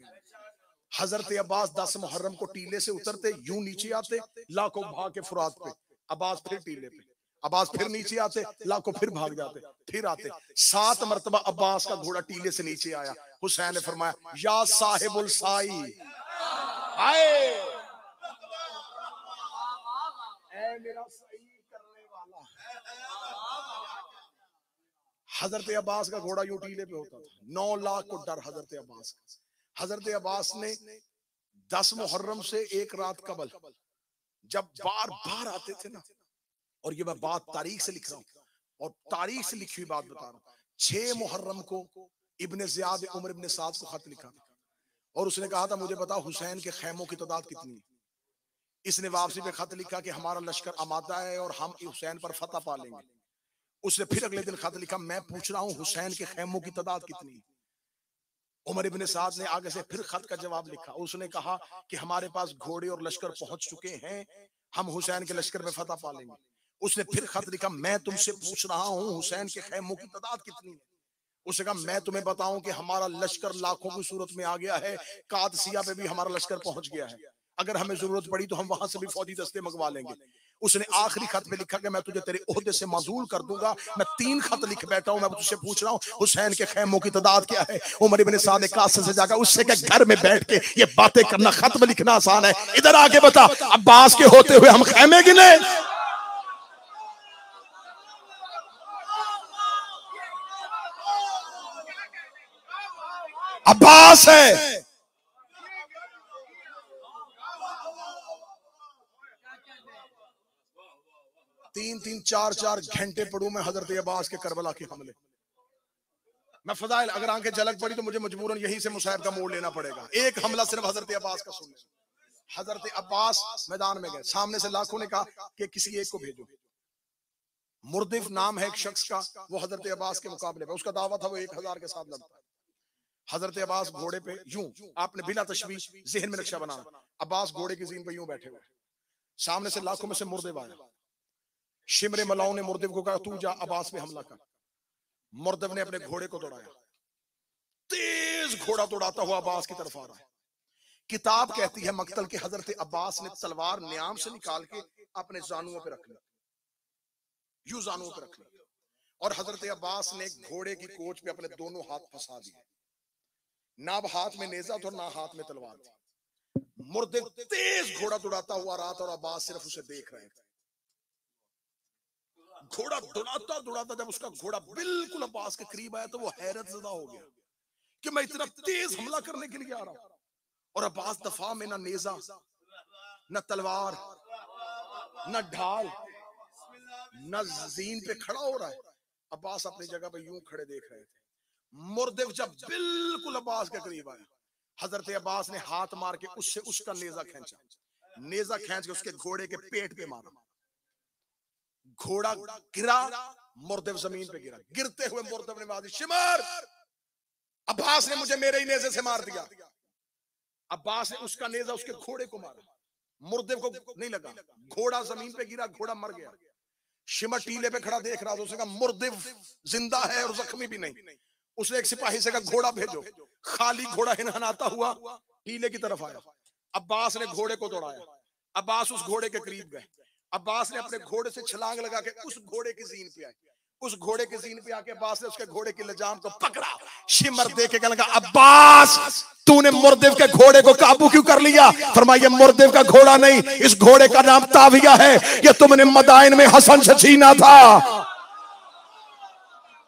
[SPEAKER 2] हजरत अब्बास 10 मुहर्रम को टीले से उतरते, यूं नीचे आते, लाखों भाग के फुरात पे, अब्बास फिर टीले पे, अब्बास फिर नीचे आते, लाखों फिर भाग जाते, फिर आते। 7 मरतबा अब्बास का घोड़ा टीले से नीचे आया। हुसैन ने फरमाया या साहिबुल साई, आए ऐ मेरा सही करने वाला। हजरत अब्बास का घोड़ा यूं टीले पे होता था। 9 लाख को डर हजरत अब्बास का। हजरत अब्बास ने 10 मुहर्रम से एक रात कबल जब बार बार आते थे ना, और ये मैं बात तारीख से लिख रहा हूँ और तारीख से लिखी हुई बात बता रहा हूँ। 6 मुहर्रम को इब्ने ज़ियाद उमर इब्ने साद को खत लिखा था और उसने कहा था मुझे बताओ हुसैन के खैमों की तादाद कितनी है। इसने वापसी पे खत लिखा कि हमारा लश्कर आमादा है और हम हुसैन पर फतह पा लेंगे। उसने फिर अगले दिन खत लिखा मैं पूछ रहा हूँ हुसैन के खैमों की तादाद कितनी है। उमर इब्ने साद ने आगे से फिर खत का जवाब लिखा। उसने कहा कि हमारे पास घोड़े और लश्कर पहुंच चुके हैं, हम हुसैन के लश्कर में फतह पा लेंगे। उसने फिर खत लिखा मैं तुमसे पूछ रहा हूँ हुसैन के खैमों की तादाद कितनी है। उसने कहा मैं तुम्हें बताऊं कि हमारा लश्कर लाखों की सूरत में आ गया है, कादसिया पे भी हमारा लश्कर पहुंच गया है, अगर हमें जरूरत पड़ी तो हम वहां से भी फौजी दस्ते मंगवा लेंगे। उसने आखिरी खत में लिखा कि मैं तुझे तेरे ओहदे से माजूल कर दूंगा। मैं 3 खत लिख बैठा हूं, मैं तुझसे पूछ रहा हूं हुसैन के खैमों की तादाद क्या है। उमर इब्ने साद ने कासिम से जाकर उससे के घर में बैठ के ये बातें करना, खत में लिखना आसान है, इधर आके बता अब्बास के होते हुए हम खैमे गिने। अब्बास है। 3-3, 4-4 घंटे पढ़ूं मैं हजरत अब्बास के करबला के हमले। मैं फजाइल अगर आंखें झलक पड़ी तो मुझे मजबूरन यहीं से मुसाहिब का मोड़ लेना पड़ेगा। एक हमला सिर्फ हजरत अब्बास का सुन। हजरत अब्बास मैदान में गए, सामने से लाखों ने कहा कि किसी एक को भेजो। मुर्दिफ नाम है एक शख्स का, वो हजरत अब्बास के मुकाबले पे, उसका दावा था वो 1000 के साथ लड़ता है। हजरत अब्बास घोड़े पे यूं, आपने बिना तशबीह ज़हन में नक्शा बनाना, अब्बास घोड़े की ज़ीन पे यूं बैठे हुए, सामने से लाखों में से मुर्दिफ आया। शिमरे मलाओं ने मुर्दिफ को कहा तू जा अब्बास पे हमला कर। मुर्दिफ ने अपने घोड़े को दौड़ाया, तेज घोड़ा दौड़ाता हुआ अब्बास की तरफ आ रहा है। किताब कहती है मक्तल के हजरत अब्बास ने तलवार न्याम से निकाल के अपने जानुओं पे रख ली, यूं जानुओं पे रख ली, और हजरत अब्बास ने घोड़े की कोच पे अपने दोनों हाथ फंसा दिए। ना हाथ में नेजा था और ना हाथ में तलवार थी। मुर्दिफ तेज घोड़ा दौड़ाता हुआ रहा था और अब्बास सिर्फ उसे देख रहे थे। घोड़ा दौड़ाता दौड़ाता जब उसका घोड़ा बिल्कुल अब्बास के करीब आया तो वो हैरत ज़दा हो गया कि मैं इतना तेज हमला करने के लिए आ रहा हूं और अब्बास दफा में ना नेजा, ना तलवार, ना ढाल, ना ज़ीन पे खड़ा हो रहा है। अब्बास अपनी जगह पे यूं खड़े देख रहे थे। मुर्दिफ जब बिल्कुल अब्बास के करीब आया, हजरत अब्बास ने हाथ मार के उससे उसका नेजा खींचा, नेजा खींच के उसके घोड़े के पेट पे मारा। घोड़ा गिरा, मुर्दिफ जमीन पे गिरा। गिरते हुए मुर्दिफ ने मारी शिमर, अब्बास ने मुझे मेरे ही नेजे से मार दिया। अब्बास ने उसका नेजा उसके घोड़े को मारा, मुर्दिफ को नहीं लगा। घोड़ा जमीन पे गिरा, घोड़ा मर गया। शिमर टीले पे खड़ा देख रहा था। उसने कहा मुर्दिफ जिंदा है और जख्मी भी नहीं। उसने एक सिपाही से कहा घोड़ा भेजो। खाली घोड़ा हिनहनाता हुआ टीले की तरफ आया। अब्बास ने घोड़े को दौड़ाया। अब्बास उस घोड़े के करीब गए। अब्बास ने अपने घोड़े से छलांग लगा के उस घोड़े की ज़ीन पे आए। उस घोड़े की ज़ीन पे आके अब्बास ने उसके घोड़े की लजाम को पकड़ा। शिमर देख के लगा अब्बास तूने मुर्दिफ के घोड़े को काबू क्यों कर लिया? फरमाया मुर्दिफ का घोड़ा नहीं, इस घोड़े का नाम ताविया है, ये तुमने मदाइन में हसन से छीना था।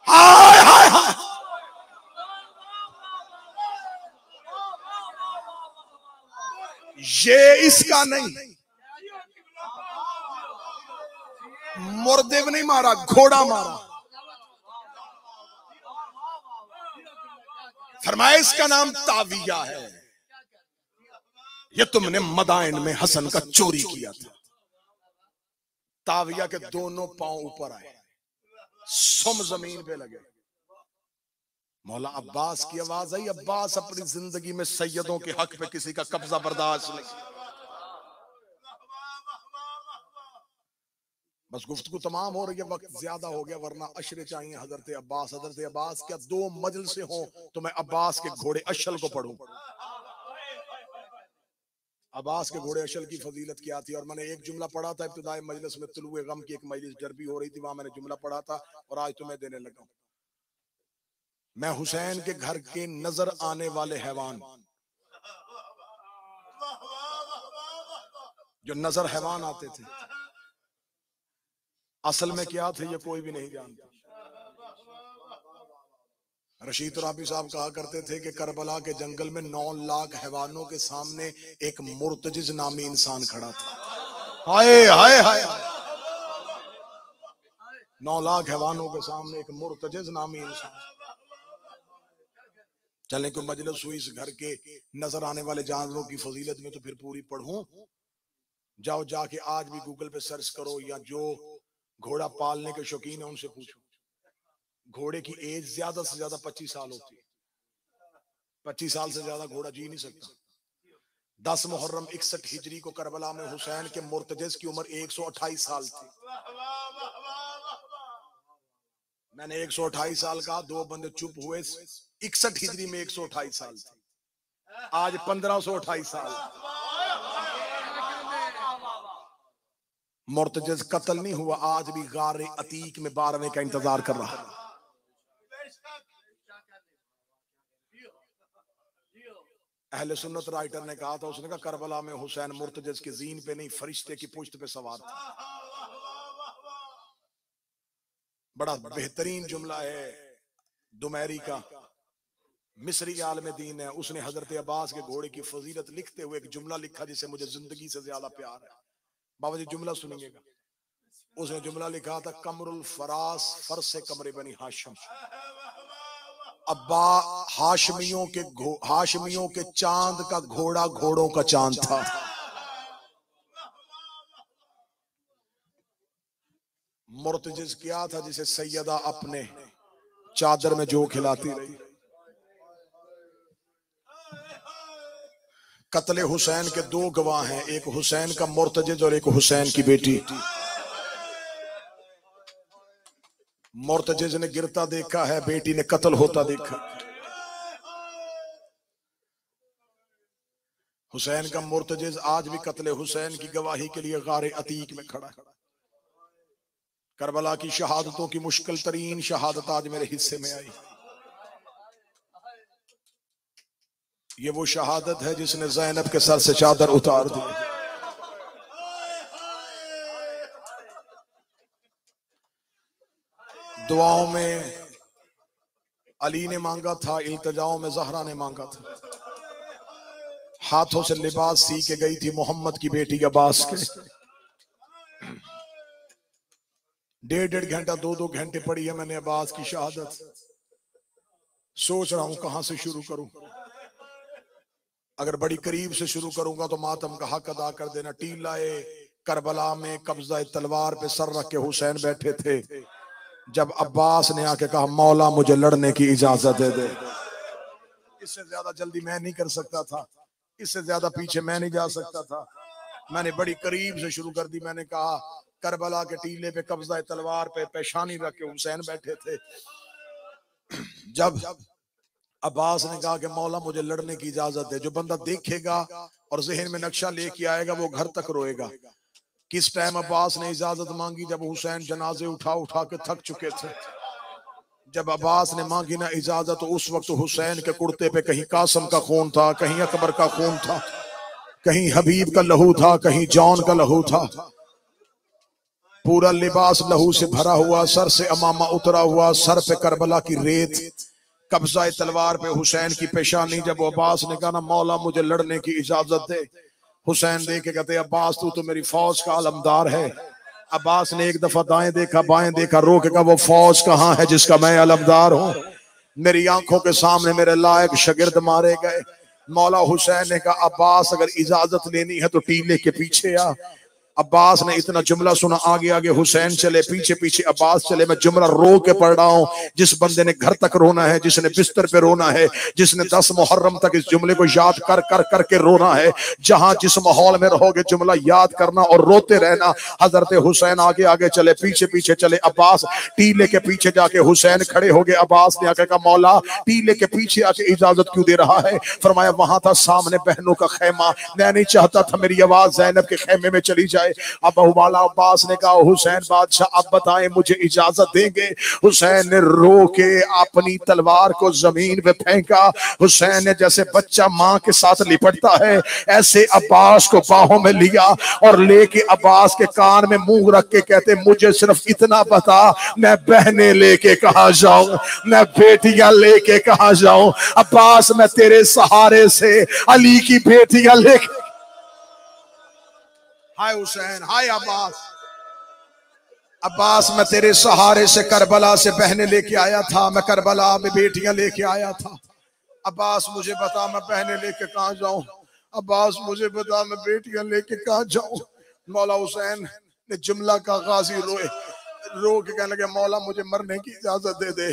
[SPEAKER 2] हाय हाय हाय, ये इसका नहीं, मुर्दे नहीं मारा, घोड़ा मारा। फरमाया इसका नाम ताविया है, ये तुमने मदाइन में हसन का चोरी किया था। ताविया के दोनों पांव ऊपर आए, सुम जमीन पे लगे। मौला अब्बास की आवाज आई, अब्बास अपनी जिंदगी में सैयदों के हक पे किसी का कब्जा बर्दाश्त नहीं। बस गुफ्तगू तमाम हो रही है, वक्त ज्यादा हो गया, वरना अशरे चाहिए हजरत अब्बास। हजरत अब्बास क्या दो मजलिसें हो तो मैं अब्बास के घोड़े अशल को पढ़ूं। अब्बास के घोड़े अशल की फजीलत क्या थी, और मैंने एक जुमला पढ़ा था इब्तिदाई मजलिस में, तुलुए गम की एक मजलिस डरबी हो रही थी, वहां मैंने जुमला पढ़ा था और आज तुम्हें देने लगा। मैं हुसैन के घर के नजर आने वाले हैवान, जो नजर हैवान आते थे, असल में क्या थे ये कोई भी नहीं जानता। रशीद तुराबी साहब कहा करते थे कि करबला के जंगल में 9 लाख हैवानों के सामने एक मुर्तजिज नामी इंसान खड़ा था। हाय हाय हाय, 9 लाख हैवानों के सामने एक मुर्तजिज नामी इंसान। चले कोई मजलिस हुई इस घर के नजर आने वाले जानवरों की फजीलत में, तो फिर पूरी पढ़ूं। जाओ जाके आज भी गूगल पे सर्च करो, या जो घोड़ा पालने के शौकीन है उनसे पूछो। घोड़े की एज ज्यादा से ज्यादा 25 साल होती है। 25 साल से ज्यादा घोड़ा जी नहीं सकता। 10 मुहर्रम 61 हिजरी को करबला में हुसैन के मुर्तजिज की उम्र 128 साल थी। मैंने 128 साल कहा, 2 बंदे चुप हुए। 61 हिजरी में 128 साल थी, आज 1528 साल। मुर्तजिज कत्ल नहीं हुआ, आज भी गारे अतीक में 12वें का इंतजार कर रहा है। अहले सुन्नत राइटर ने कहा था, उसने कहा करबला में हुसैन मुर्तजिज के जीन पे नहीं, फरिश्ते की पुश्त पे सवार था। बड़ा बेहतरीन जुमला है दुमैरी का, मिस्री आलम दीन है, उसने हजरत अब्बास के घोड़े की फजीलत लिखते हुए एक जुमला लिखा जिसे मुझे जिंदगी से ज्यादा प्यार है। बाबा जी जुमला सुनिएगा। उसने जुमला लिखा था, कमरुल फरास फरसे कमरे बनी हाशिम। अब्बा हाशमियों के चांद का घोड़ा घोड़ों का चांद था। मुर्तजिज क्या था जिसे सैयदा अपने चादर में जो खिलाती रही। कत्ले हुसैन के 2 गवाह हैं, एक हुसैन का मुर्तजिज और एक हुसैन की बेटी। मुर्तजिज ने गिरता देखा है, बेटी ने कत्ल होता देखा। हुसैन का मुर्तजिज आज भी कत्ले हुसैन की गवाही के लिए गारे अतीक में खड़ा है। करबला की शहादतों की मुश्किल तरीन शहादत आज मेरे हिस्से में आई। ये वो शहादत है जिसने ज़ैनब के सर से चादर उतार दी। दुआओं में अली ने मांगा था, इल्तिजाओं में ज़हरा ने मांगा था। हाथों से लिबास सी के गई थी मोहम्मद की बेटी अब्बास के। 1.5 घंटा 2-2 घंटे पड़ी है मैंने अब्बास की शहादत। सोच रहा हूं कहां से शुरू करूं। अगर बड़ी करीब से शुरू करूंगा तो मातम का हक अदा कर देना। टीलाए करबला में कब्जा तलवार पे सर रख के हुसैन बैठे थे, जब अब्बास ने आके कहा, मौला मुझे लड़ने की इजाजत दे दे। इससे ज्यादा जल्दी मैं नहीं कर सकता था, इससे ज्यादा पीछे मैं नहीं जा सकता था। मैंने बड़ी करीब से शुरू कर दी। मैंने कहा, करबला के टीले पे कब्जा तलवार पे पेशानी रख के हुसैन बैठे थे। जब अब्बास ने कहा कि मौला मुझे लड़ने की इजाजत दे, जो बंदा देखेगा और जहन में नक्शा लेके आएगा वो घर तक रोएगा। किस टाइम अब्बास ने इजाजत मांगी? जब हुसैन जनाजे उठा उठा के थक चुके थे। जब अब्बास ने मांगी ना इजाजत, तो उस वक्त हुसैन के कुर्ते पे कहीं कासम का खून था, कहीं अकबर का खून था, कहीं हबीब का लहू था, कहीं जॉन का लहू था। पूरा लिबास लहू से भरा हुआ, सर से अमामा उतरा हुआ, सर पे करबला की रेत, कब्जा तलवार पे हुसैन की पेशानी। जब अब्बास ने कहा ना मौला मुझे लड़ने की इजाजत दे, हुसैन देख के कहते अब्बास तू तो मेरी फौज का अलमदार है। अब्बास ने एक दफा दाएं देखा बाएं देखा, रो के कहा वो फौज कहाँ है जिसका मैं अलमदार हूँ। मेरी आंखों के सामने मेरे लायक शागिर्द मारे गए। मौला हुसैन ने कहा अब्बास अगर इजाजत लेनी है तो टीले के पीछे आ। अब्बास ने इतना जुमला सुना, आगे आगे हुसैन चले, पीछे पीछे अब्बास चले। मैं जुमला रो के पढ़ रहा हूँ। जिस बंदे ने घर तक रोना है, जिसने बिस्तर पे रोना है, जिसने 10 मुहर्रम तक इस जुमले को याद कर कर करके रोना है, जहां जिस माहौल में रहोगे जुमला याद करना और रोते रहना। हजरत हुसैन आगे आगे चले, पीछे पीछे चले। अब्बास टीले के पीछे जाके हुसैन खड़े हो गए। अब्बास ने आके कहा मौला टीले के पीछे आके इजाजत क्यों दे रहा है? फरमाया वहां था सामने बहनों का खेमा, मैं नहीं चाहता था मेरी आवाज ज़ैनब के खेमे में चली जाए। अब मौला अब्बास ने कहा हुसैन बादशाह अब बताएं मुझे इजाजत देंगे? हुसैन ने रो के अपनी तलवार को जमीन पे फेंका। हुसैन ने जैसे बच्चा मां के साथ लिपटता है ऐसे अब्बास को बाहों में लिया और लेके अब्बास के कान में मुंह रख के कहते मुझे सिर्फ इतना बता, मैं बहने लेके कहां जाऊं, मैं बेटियां लेके कहां जाऊं? अब्बास मैं तेरे सहारे से अली की बेटियां लेके। हाय हुसैन, हाय अब्बास। अब्बास मैं तेरे सहारे से करबला से बहने लेके आया था, मैं करबला में बेटियां लेके आया था। अब्बास मुझे बता मैं बहने लेके कहां जाऊं? अब्बास मुझे बता मैं बेटियां लेके कहां जाऊं? मौला हुसैन ने जुमला का गाजी रोए, रो के कहने लगे मौला मुझे मरने की इजाजत दे दे।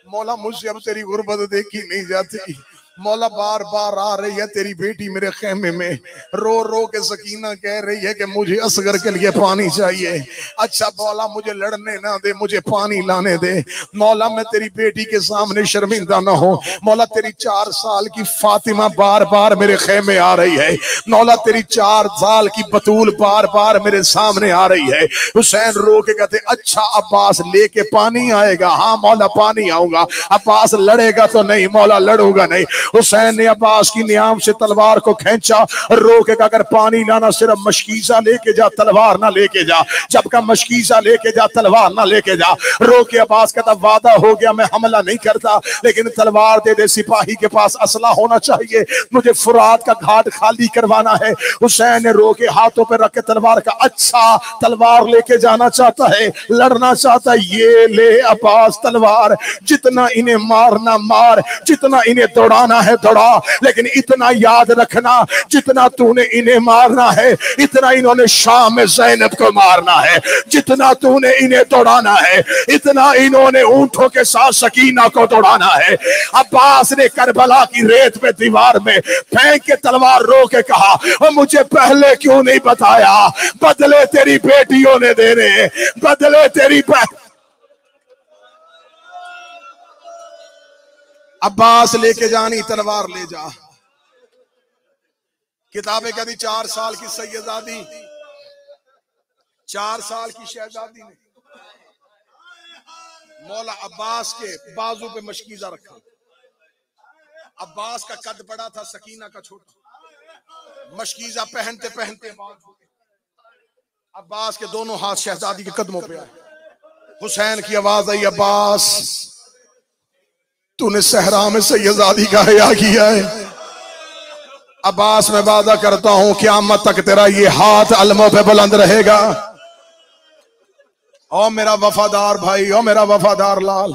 [SPEAKER 2] मौला मुझसे अब तेरी गुर्बत देखी नहीं जाती। मौला बार बार आ रही है तेरी बेटी मेरे खेमे में, रो रो के सकीना कह रही है कि मुझे असगर के लिए पानी चाहिए। अच्छा मौला मुझे लड़ने ना दे, मुझे पानी लाने दे। मौला मैं तेरी बेटी के सामने शर्मिंदा ना हो। मौला तेरी 4 साल की फातिमा बार बार मेरे खेमे आ रही है। मौला तेरी 4 साल की बतूल बार बार मेरे सामने आ रही है। हुसैन रो के कहते अच्छा अब्बास लेके पानी आएगा? हाँ मौला पानी आऊंगा। अब्बास लड़ेगा तो नहीं? मौला लड़ूंगा नहीं। हुसैन ने अब्बास की नियाम से तलवार को खींचा, रोके अगर पानी लाना सिर्फ मशकीजा लेके जा, तलवार ना लेके जा। जब का मशकीजा लेके जा तलवार ना लेके जा। रोके अब्बास कहता वादा हो गया मैं हमला नहीं करता, लेकिन तलवार दे दे, सिपाही के पास असला होना चाहिए, मुझे फुरात का घाट खाली करवाना है। हुसैन ने रोके हाथों पे रख के तलवार का अच्छा तलवार लेके जाना चाहता है, लड़ना चाहता है। ये ले अब्बास तलवार, जितना इन्हें मारना मार, जितना इन्हें दौड़ाना है दौड़ा, लेकिन इतना याद रखना जितना तूने इन्हें मारना है इतना इन्होंने शाम में ज़ैनब को मारना है। जितना तूने इन्हें दौड़ाना है इतना इन्होंने ऊंटों के साथ सकीना को दौड़ाना है। अब्बास ने करबला की रेत पे दीवार में फेंक के तलवार रो के कहा और मुझे पहले क्यों नहीं बताया? बदले तेरी बेटियों ने देने, बदले तेरी अब्बास लेके जानी तलवार ले जा। किताबें कहती 4 साल की सैयदादी, 4 साल की शहजादी ने मौला अब्बास के बाजू पे मशकीजा रखा। अब्बास का कद बड़ा था, सकीना का छोटा। मशकीजा पहनते पहनते अब्बास के दोनों हाथ शहजादी के कदमों पे आए। हुसैन की आवाज आई अब्बास तूने सहरा में सैयदादी का हया किया है। अब्बास मैं वादा करता हूं क़यामत तक तेरा ये हाथ अलमों पे बुलंद रहेगा। ओ मेरा वफादार भाई, ओ मेरा वफादार लाल।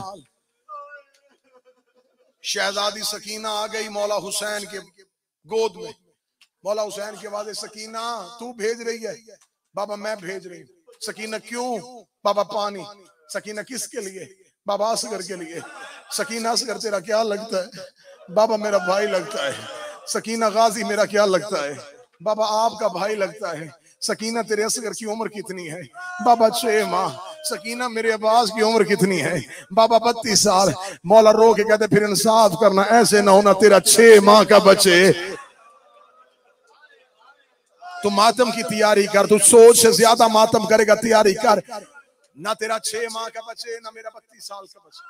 [SPEAKER 2] शहजादी सकीना आ गई मौला हुसैन के गोद में। मौला हुसैन की आवाज सकीना तू भेज रही है? बाबा मैं भेज रही हूँ। सकीना क्यों? बाबा पानी। सकीना किसके लिए? बाबा असगर के लिए। सकीना असगर तेरा क्या लगता है? बाबा मेरा भाई लगता है। सकीना गाजी मेरा क्या लगता है? बाबा आपका भाई लगता है। सकीना तेरे असगर की उम्र कितनी है? बाबा 6 माह। सकीना मेरे अब्बास की उम्र कितनी है? बाबा 32 साल। मौला रो के कहते फिर इंसाफ करना, ऐसे ना होना तेरा 6 माह का बच्चे। तू मातम की तैयारी कर, तू सोच से ज्यादा मातम करेगा, तैयारी कर। ना तेरा 6 माह का बच्चे, ना मेरा 32 साल का बच्चे।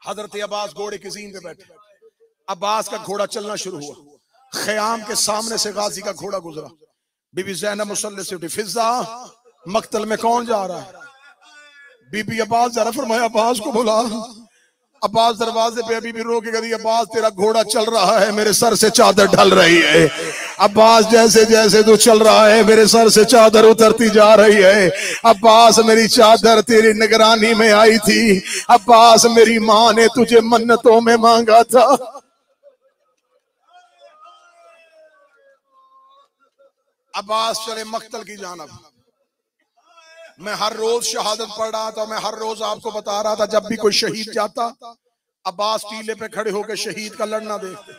[SPEAKER 2] हजरत अब्बास घोड़े की ज़ीन पे बैठे। अब्बास का घोड़ा चलना शुरू हुआ। ख़याम के सामने से गाजी का घोड़ा गुजरा। बीबी ज़ैनब मुसल्ले से उठी, फिजा मक्तल में कौन जा रहा है? बीबी अब्बास जरा फरमाया अब्बास को बुला। अब्बास दरवाजे पे अभी भी रो के गई, अब्बास तेरा घोड़ा चल रहा है, मेरे सर से चादर ढल रही है। अब्बास जैसे जैसे तू चल रहा है मेरे सर से चादर उतरती जा रही है। अब्बास मेरी चादर तेरी निगरानी में आई थी। अब्बास मेरी माँ ने तुझे मन्नतों में मांगा था। अब्बास चले मक्तल की जानब। मैं हर रोज शहादत पढ़ रहा था। मैं हर रोज आपको बता रहा था जब भी कोई शहीद जाता अब्बास टीले पे खड़े होकर शहीद का लड़ना देखते।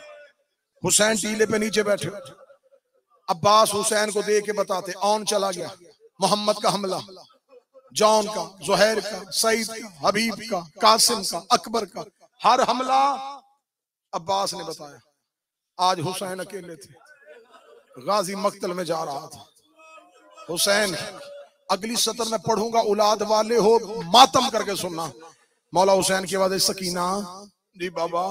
[SPEAKER 2] हुसैन टीले पे नीचे बैठे, अब्बास हुसैन को देख के बताते औन चला गया, मोहम्मद का हमला, जॉन का, जुहैर का, सईद का, हबीब का, कासिम का, अकबर का, हर हमला अब्बास ने बताया। आज हुसैन अकेले थे, गाजी मक्तल में जा रहा था। हुसैन अगली सतर में पढ़ूंगा, औलाद वाले हो मातम करके सुनना। मौला हुसैन की आवाज़, सकीना जी बाबा।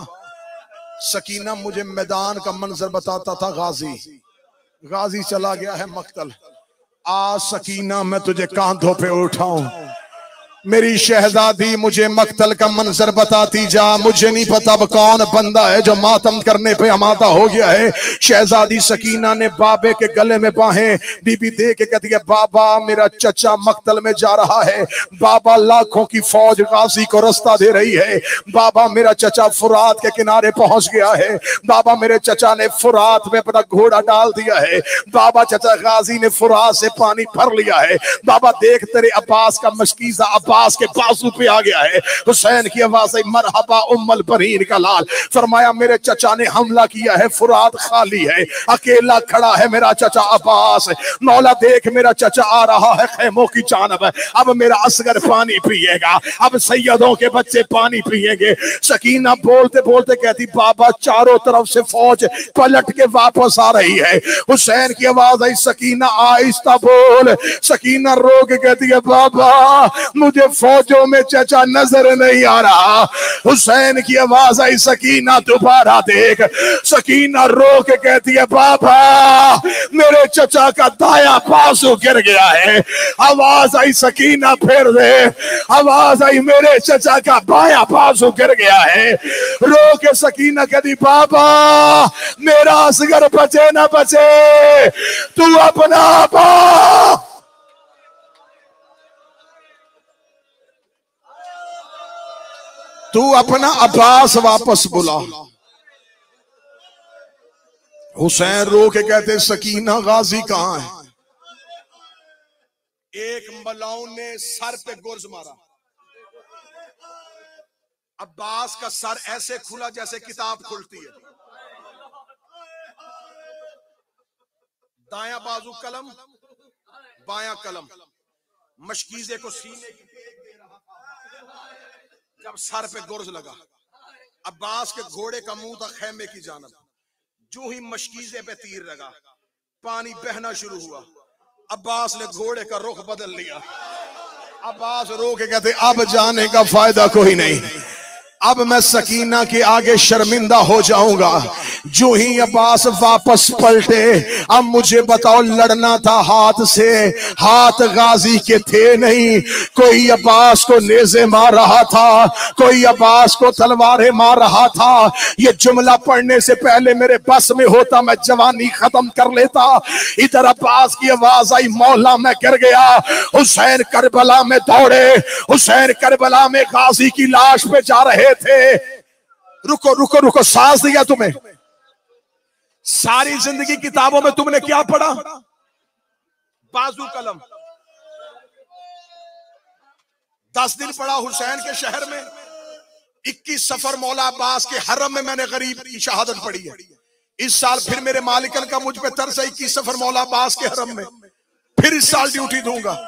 [SPEAKER 2] सकीना मुझे मैदान का मंजर बताता था। गाजी चला गया है मक्तल। आज सकीना मैं तुझे कांधों पे उठाऊं, मेरी शहजादी मुझे मक्तल का मंजर बताती जा। मुझे नहीं पता अब कौन बंदा है जो मातम करने पे आमादा हो गया है। शहजादी सकीना ने बाबे के गले में बाहें बीबी दे के कहती है, बाबा मेरा चचा मक्तल में जा रहा है। बाबा लाखों की फौज गाजी को रास्ता दे रही है। बाबा मेरा चचा फुरात के किनारे पहुंच गया है। बाबा मेरे चचा ने फुरात में अपना घोड़ा डाल दिया है। बाबा चचा गाजी ने फुरात से पानी भर लिया है। बाबा देख तेरे अब्बास का मशकीजा अब्बास के बाजू पे आ गया है। हुसैन की आवाज आई, मरहबा उम्मल बरीन का लाल। फरमाया मेरे चचा ने हमला किया है, फुरात खाली है, अकेला खड़ा है मेरा चचा अब्बास। मौला देख मेरा चचा आ रहा है खैमों की जानब। अब मेरा असगर पानी पिएगा, अब सैयदों के बच्चे पानी पिएंगे। सकीना बोलते बोलते कहती, बाबा चारों तरफ से फौज पलट के वापस आ रही है। हुसैन की आवाज आई, सकीना आहिस्ता बोल। सकीना रो के कहती है, बाबा मुझे फौजों में चचा नजर नहीं आ रहा। हुसैन की आवाज आई, सकीना दोबारा देख। सकीना रो के कहती है, बाबा मेरे चचा का दाया बाजू गिर गया है। आवाज आई, सकीना फिर दे। आवाज आई, मेरे चचा का बाया बाजू गिर गया है। रो के सकीना कहती, बाबा मेरा असगर बचे ना बचे, तू अपना तू अपना अब्बास वापस बुला। हुसैन रो के कहते, सकीना गाजी कहां है? एक मलाउन ने सर पे गुर्ज मारा। अब्बास का सर ऐसे खुला जैसे किताब खुलती है। दाया बाजू कलम, बाया कलम, मशकीजे को सीने की टेक दे रहा था। जब सर पे गुर्ज लगा, अब्बास के घोड़े का मुंह था खैमे की जानब। जो ही मशकीजे पे तीर लगा, पानी बहना शुरू हुआ। अब्बास ने घोड़े का रुख बदल लिया। अब्बास रो के कहते, अब जाने का फायदा कोई नहीं, अब मैं सकीना के आगे शर्मिंदा हो जाऊंगा। जो ही अब्बास वापस पलटे, अब मुझे बताओ लड़ना था हाथ से, हाथ गाजी के थे नहीं। कोई अब्बास को नेज़े मार रहा था, कोई अब्बास को तलवारें मार रहा था। ये जुमला पढ़ने से पहले मेरे बस में होता मैं जवानी खत्म कर लेता। इधर अब्बास की आवाज आई, मौला मैं गिर गया। हुसैन करबला में दौड़े। हुसैन करबला में गाजी की लाश पे जा रहे थे। रुको रुको रुको, सांस दिया तुम्हें? सारी जिंदगी किताबों में तुमने क्या पढ़ा? बाजू कलम। 10 दिन पढ़ा हुसैन के शहर में। 21 सफर मौला अब्बास के हरम में मैंने गरीब की शहादत पढ़ी है। इस साल फिर मेरे मालिकन का मुझ पे तरस है। 21 सफर मौला अब्बास के हरम में फिर इस साल ड्यूटी दूंगा।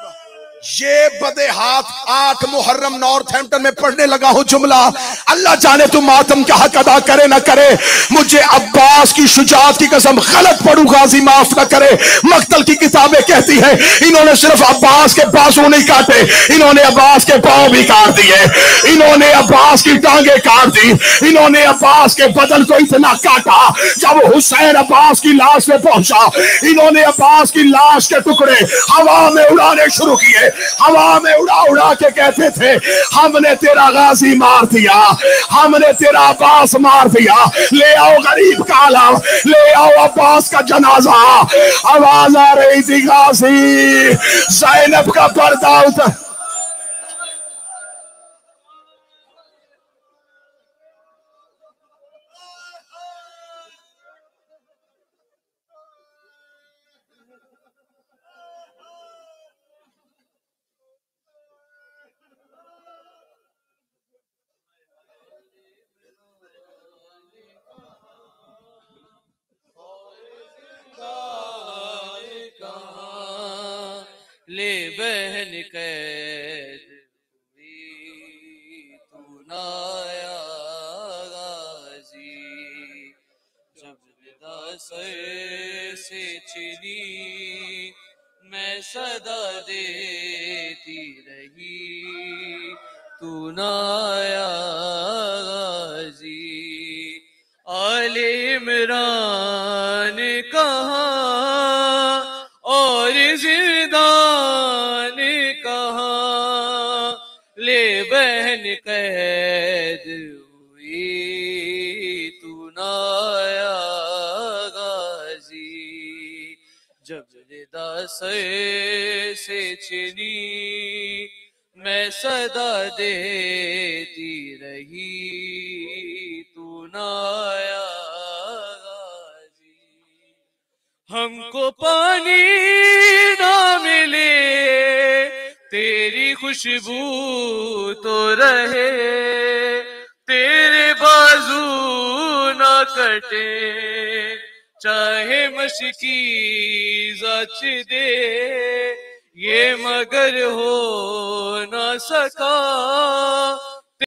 [SPEAKER 2] ये बदे हाथ 8 मुहर्रम नॉर्थहैम्पटन में पढ़ने लगा हूं जुमला। अल्लाह जाने तुम मातम का हक अदा करे ना करे। मुझे अब्बास की शुजाअत की कसम गलत पढ़ू, गाजी माफ ना करे। मक्तल की किताबें कहती है इन्होंने सिर्फ अब्बास के बाजू नहीं काटे, इन्होंने अब्बास के पांव भी काट दिए, इन्होंने अब्बास की टांगे काट दी, इन्होंने अब्बास के बदन को इतना काटा। जब हुसैन अब्बास की लाश में पहुंचा, इन्होंने अब्बास की लाश के टुकड़े हवा में उड़ाने शुरू किए। हवा में उड़ा उड़ा के कहते थे हमने तेरा गाजी मार दिया, हमने तेरा अब्बास मार दिया, ले आओ गरीब का आलम, ले आओ अब्बास का जनाजा। आवाज आ रही थी गाजी ज़ैनब का पर्दा उतर।
[SPEAKER 4] ले बहन कैद हुई तू ना आया गाजी, जब विदा सर से छिनी मैं सदा देती रही तू ना आया गाजी। आले इमरान कहाँ और जिंदान कहाँ, ले बहन कैद हुई तू ना आया गाजी, जब रिदा सर से छिनी मैं सदा देती रही तू ना आया गाजी। हमको पानी ना मिले तेरी खुशबू तो रहे, तेरे बाजू ना कटे चाहे मशकी ज़च दे, ये मगर हो ना सका